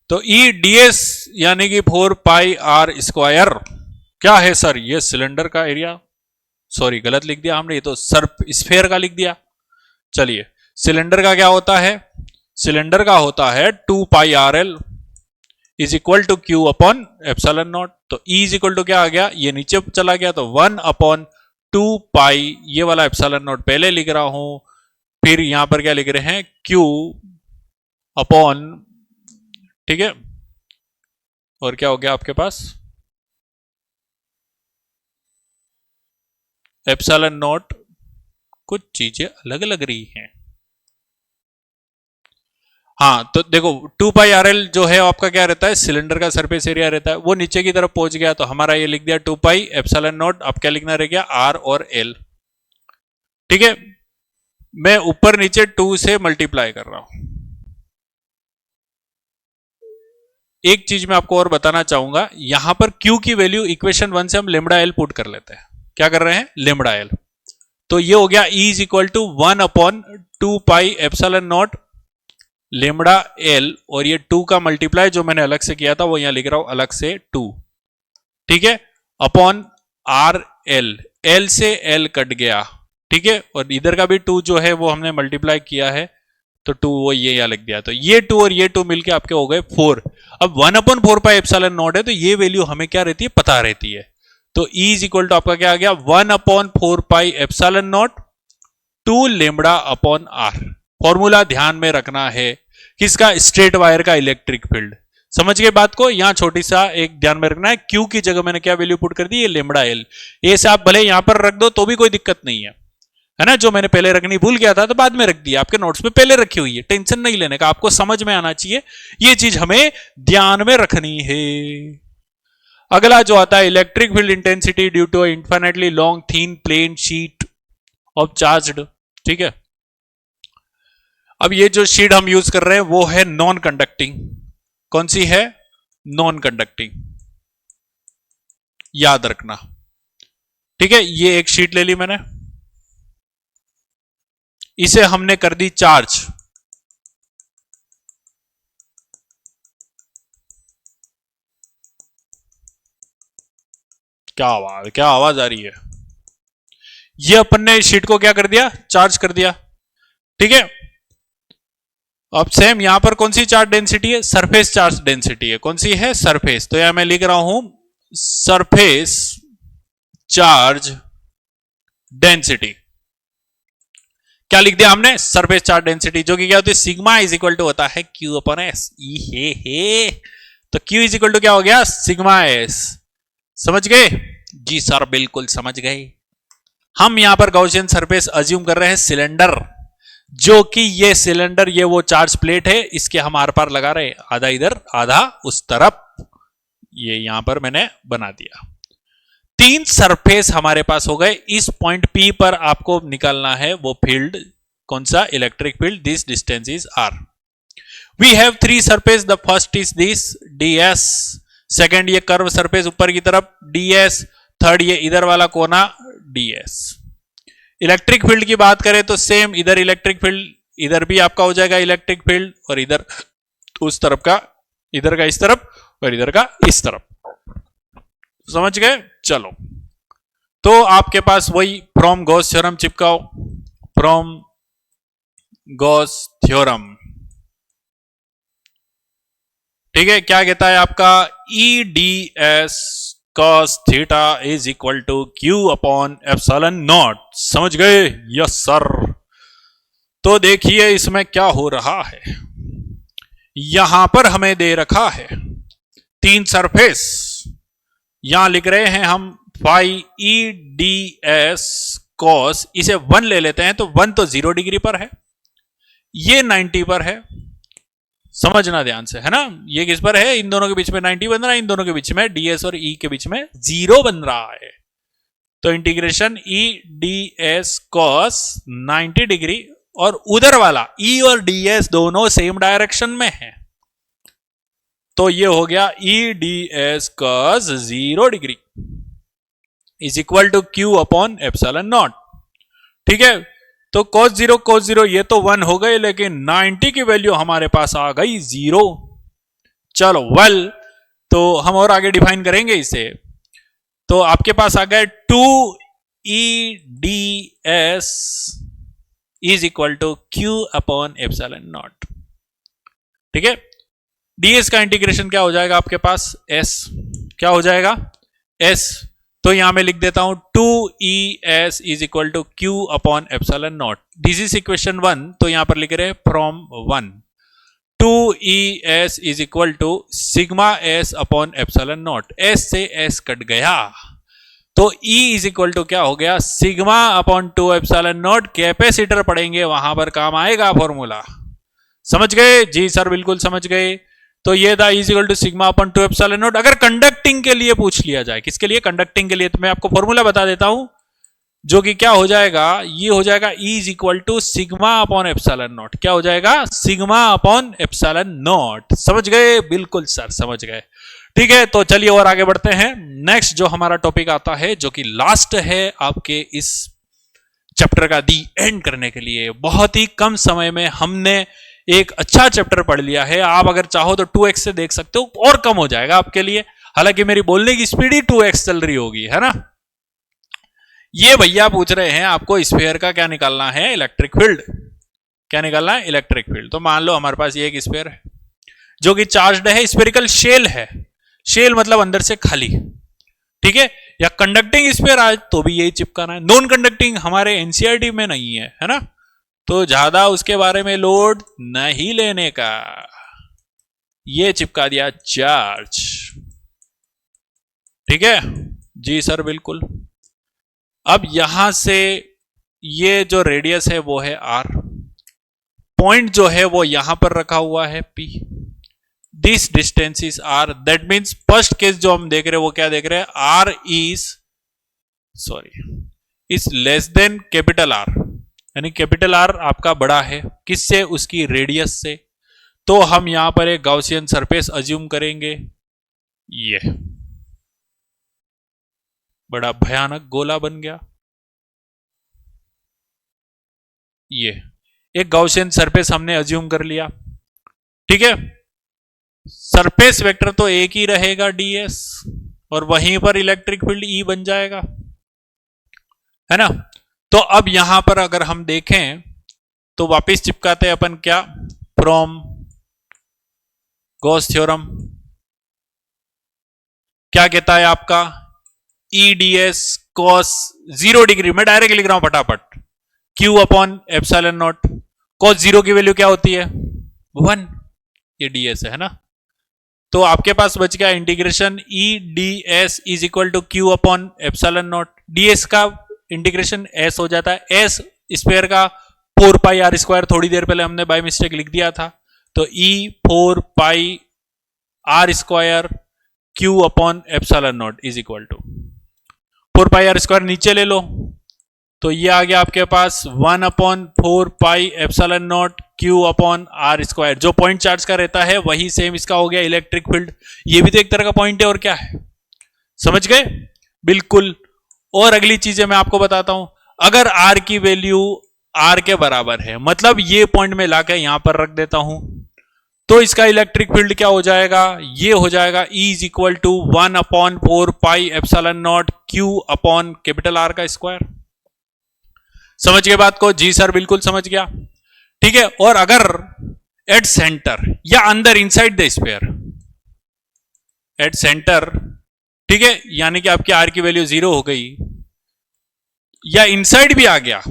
तो e ds यानी कि 4 पाई r स्क्वायर क्या है सर, ये सिलेंडर का एरिया, सॉरी गलत लिख दिया हमने, ये तो स्फेयर का लिख दिया। चलिए, सिलेंडर का क्या होता है, सिलेंडर का होता है 2 pi R L is equal to Q upon epsilon naught. तो E इज इक्वल टू क्या आ गया, ये नीचे चला गया, तो 1 अपॉन 2 पाई, ये वाला एप्सिलॉन नॉट पहले लिख रहा हूं, फिर यहां पर क्या लिख रहे हैं, Q अपॉन, ठीक है, और क्या हो गया आपके पास, एप्सिलॉन नॉट। कुछ चीजें अलग लग रही हैं। हाँ, तो देखो 2 पाई आर एल जो है आपका क्या रहता है, सिलेंडर का सरफेस एरिया रहता है, वो नीचे की तरफ पहुंच गया, तो हमारा ये लिख दिया 2 पाई एप्सिलॉन नॉट। अब क्या लिखना रह गया, आर और एल, ठीक है। मैं ऊपर नीचे 2 से मल्टीप्लाई कर रहा हूं। एक चीज मैं आपको और बताना चाहूंगा, यहां पर Q की वैल्यू इक्वेशन 1 से हम लेमड़ा एल पुट कर लेते हैं। क्या कर रहे हैं, लेमड़ा एल। तो ये हो गया E is equal to 1 upon 2 pi epsilon naught lambda L, और ये 2 का मल्टीप्लाई जो मैंने अलग से किया था वो यहां लिख रहा हूं अलग से 2, ठीक है, अपॉन आर एल, एल से एल कट गया, ठीक है, और इधर का भी 2 जो है वो हमने मल्टीप्लाई किया है, तो 2 वो ये यहां लिख दिया, तो ये 2 और ये 2 मिलके आपके हो गए 4। अब 1 अपॉन 4 पाई एप्सिलॉन नॉट है, तो ये वैल्यू हमें क्या रहती है, पता रहती है। तो E इज इक्वल टू आपका क्या आ गया, 1 upon 4 pi epsilon naught 2 lambda upon R. Formula ध्यान में रखना है, किसका, स्ट्रेट वायर का इलेक्ट्रिक फील्ड। समझ गए बात को, यहां छोटी सा एक ध्यान में रखना है, क्यू की जगह मैंने क्या वैल्यू पुट कर दी, ये लेमड़ा एल। ए से आप भले यहां पर रख दो तो भी कोई दिक्कत नहीं है ना। जो मैंने पहले रखनी भूल गया था तो बाद में रख दिया, आपके नोट्स में पहले रखी हुई है, टेंशन नहीं लेने का, आपको समझ में आना चाहिए, ये चीज हमें ध्यान में रखनी है। अगला जो आता है, electric field intensity due to infinitely long thin plane sheet of charged, ठीक है। अब ये जो शीट हम यूज कर रहे हैं वो है नॉन कंडक्टिंग। कौन सी है, नॉन कंडक्टिंग, याद रखना, ठीक है। ये एक शीट ले ली मैंने, इसे हमने कर दी चार्ज, क्या आवाज आ रही है, ये अपन ने शीट को क्या कर दिया, चार्ज कर दिया, ठीक है। अब सेम यहां पर कौन सी चार्ज डेंसिटी है, सरफेस चार्ज डेंसिटी है, कौन सी है, सरफेस। तो यहां मैं लिख रहा हूं सरफेस चार्ज डेंसिटी। क्या लिख दिया हमने, सरफेस चार्ज डेंसिटी, जो कि क्या होती है, सिग्मा इज इक्वल टू होता है क्यू अपॉन एस। हे तो क्यू इज इक्वल टू क्या हो गया, सिग्मा एस। समझ गए जी सर, बिल्कुल समझ गए। हम यहां पर गॉसियन सरफेस अज्यूम कर रहे हैं सिलेंडर, जो कि ये सिलेंडर, ये वो चार्ज प्लेट है, इसके हम आर पार लगा रहे हैं, आधा इधर आधा उस तरफ, ये यहां पर मैंने बना दिया। 3 सरफेस हमारे पास हो गए। इस पॉइंट P पर आपको निकालना है वो फील्ड, कौन सा, electric field. This distance is R। We have 3 surface, the first is this ds, second ये कर्व सरफेस ऊपर की तरफ ds, थर्ड ये इधर वाला कोना ds। इलेक्ट्रिक फील्ड की बात करें तो सेम, इधर इलेक्ट्रिक फील्ड, इधर भी आपका हो जाएगा इलेक्ट्रिक फील्ड, और इधर उस तरफ का, इधर का इस तरफ और इधर का इस तरफ। समझ गए, चलो। तो आपके पास वही फ्रॉम गॉस थ्योरम चिपकाओ, फ्रॉम गॉस थ्योरम, ठीक है। क्या कहता है आपका, E D S cos theta is equal to Q upon epsilon naught. समझ गए, यस सर। तो देखिए इसमें क्या हो रहा है, यहां पर हमें दे रखा है 3 सरफेस, यहां लिख रहे हैं हम phi E D S cos, इसे 1 ले लेते हैं, तो 1 तो 0 डिग्री पर है, ये 90 पर है। समझना ध्यान से, है ना। ये किस पर है, इन दोनों के बीच में 90 बन रहा है, इन दोनों के बीच में ds और e के बीच में 0 बन रहा है। तो integration e ds cos 90 degree और उधर वाला E और ds दोनों सेम डायरेक्शन में है, तो ये हो गया E ds cos 0 degree is equal to Q upon epsilon naught. ठीक है, तो cos 0 ये तो 1 हो गए, लेकिन 90 की वैल्यू हमारे पास आ गई 0। चलो वेल, तो हम और आगे डिफाइन करेंगे इसे। तो आपके पास आ गया 2EDS is equal to Q upon epsilon naught. ठीक है, ds का इंटीग्रेशन क्या हो जाएगा आपके पास, s क्या हो जाएगा, s। तो यहां मैं लिख देता हूं 2ES is equal to Q upon epsilon naught. This is equation 1, तो यहां पर लिख रहे हैं from 1 2ES is equal to sigma s upon epsilon naught. s से s कट गया, तो E इज इक्वल टू क्या हो गया, sigma upon 2 epsilon naught. Capacitor पढ़ेंगे वहां पर काम आएगा फॉर्मूला, समझ गए जी सर, बिल्कुल समझ गए। तो ये था E is equal to sigma upon 2 epsilon naught. अगर कंडक्टिंग के लिए पूछ लिया जाए, किसके लिए, कंडक्टिंग के लिए, तो मैं आपको फॉर्मूला बता देता हूं, जो कि क्या हो जाएगा, ये हो जाएगा E is equal to sigma upon epsilon naught. क्या हो जाएगा, सिग्मा अपॉन एप्सिलॉन नॉट। समझ गए, बिल्कुल सर समझ गए। ठीक है, तो चलिए और आगे बढ़ते हैं। नेक्स्ट जो हमारा टॉपिक आता है, जो कि लास्ट है आपके इस चैप्टर का दी एंड करने के लिए। बहुत ही कम समय में हमने एक अच्छा चैप्टर पढ़ लिया है। आप अगर चाहो तो 2x से देख सकते हो, और कम हो जाएगा आपके लिए, हालांकि मेरी बोलने की स्पीड ही 2x चल रही होगी, है ना। ये भैया पूछ रहे हैं आपको स्फीयर का क्या निकालना है, इलेक्ट्रिक फील्ड। क्या निकालना है, इलेक्ट्रिक फील्ड। तो मान लो हमारे पास ये एक स्फीयर है जो कि चार्ज्ड है, स्फेरिकल शेल है, शेल मतलब अंदर से खाली, ठीक है, या कंडक्टिंग स्फीयर आज तो भी यही चिपकाना है। नॉन कंडक्टिंग हमारे एनसीईआरटी में नहीं है ना, तो ज्यादा उसके बारे में लोड नहीं लेने का, ये चिपका दिया चार्ज। ठीक है जी सर, बिल्कुल। अब यहां से ये जो रेडियस है वो है r, पॉइंट जो है वो यहां पर रखा हुआ है p, this distance is r। That means first case जो हम देख रहे हैं वो क्या देख रहे हैं, r is less than capital R, यानी कैपिटल R आपका बड़ा है किससे, उसकी रेडियस से। तो हम यहां पर एक गॉसियन सरफेस अज्यूम करेंगे, ये बड़ा भयानक गोला बन गया। ये एक गॉसियन सरफेस हमने अज्यूम कर लिया, ठीक है। सरफेस वेक्टर तो एक ही रहेगा ds, और वहीं पर इलेक्ट्रिक फील्ड E बन जाएगा, है ना। तो अब यहां पर अगर हम देखें तो वापस चिपकाते हैं अपन क्या, फ्रॉम गॉस थ्योरम। क्या कहता है आपका, EDS cos 0 डिग्री, मैं डायरेक्ट लिख रहा हूं फटाफट, Q upon epsilon not. cos 0 की वैल्यू क्या होती है, 1, ये ds है ना। तो आपके पास बच गया integration EDS is equal to Q upon epsilon naught. ds का इंटीग्रेशन s हो जाता है, s स्क्वायर का 4 पाई r स्क्वायर, थोड़ी देर पहले हमने बाय मिस्टेक लिख दिया था, तो E 4 pi r square Q upon epsilon naught is equal to 4 pi r square नीचे ले लो, तो ये आ गया आपके पास 1 upon 4 pi epsilon naught Q upon r square. जो पॉइंट चार्ज का रहता है वही सेम इसका हो गया इलेक्ट्रिक फील्ड। ये भी तो एक तरह का पॉइंट है, और क्या है, समझ गए, बिल्कुल। और अगली चीजें मैं आपको बताता हूं, अगर r की वैल्यू r के बराबर है, मतलब ये पॉइंट में लाकर यहां पर रख देता हूं, तो इसका इलेक्ट्रिक फील्ड क्या हो जाएगा, ये हो जाएगा E is equal to 1 upon 4 pi epsilon naught Q upon capital R का स्क्वायर। समझ गए बात को, जी सर बिल्कुल समझ गया, ठीक है। और अगर एट सेंटर या अंदर inside the sphere, at centre, ठीक है, यानी कि आपकी R की वैल्यू 0 हो गई, या इनसाइड भी आ गया,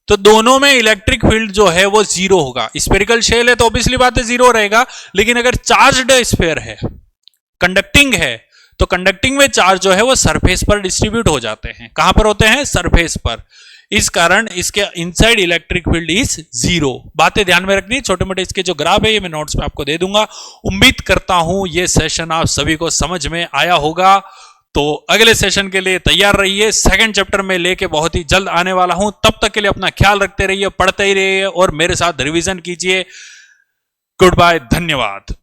तो दोनों में इलेक्ट्रिक फील्ड जो है वो 0 होगा। स्फेरिकल शेल है तो ऑब्वियसली बात है 0 रहेगा, लेकिन अगर चार्ज्ड स्फीयर है, कंडक्टिंग है, तो कंडक्टिंग में चार्ज जो है वो सरफेस पर डिस्ट्रीब्यूट हो जाते हैं। कहां पर होते हैं, सरफेस पर। इस कारण इसके इनसाइड इलेक्ट्रिक फील्ड इज 0। बातें ध्यान में रखनी, छोटे मोटे इसके जो ग्राफ है ये मैं नोट्स में आपको दे दूंगा। उम्मीद करता हूं ये सेशन आप सभी को समझ में आया होगा। तो अगले सेशन के लिए तैयार रहिए। सेकंड चैप्टर में लेके बहुत ही जल्द आने वाला हूं। तब तक के लिए अपना ख्याल रखते रहिए, पढ़ते ही रहिए और मेरे साथ रिवीजन कीजिए। गुड बाय, धन्यवाद।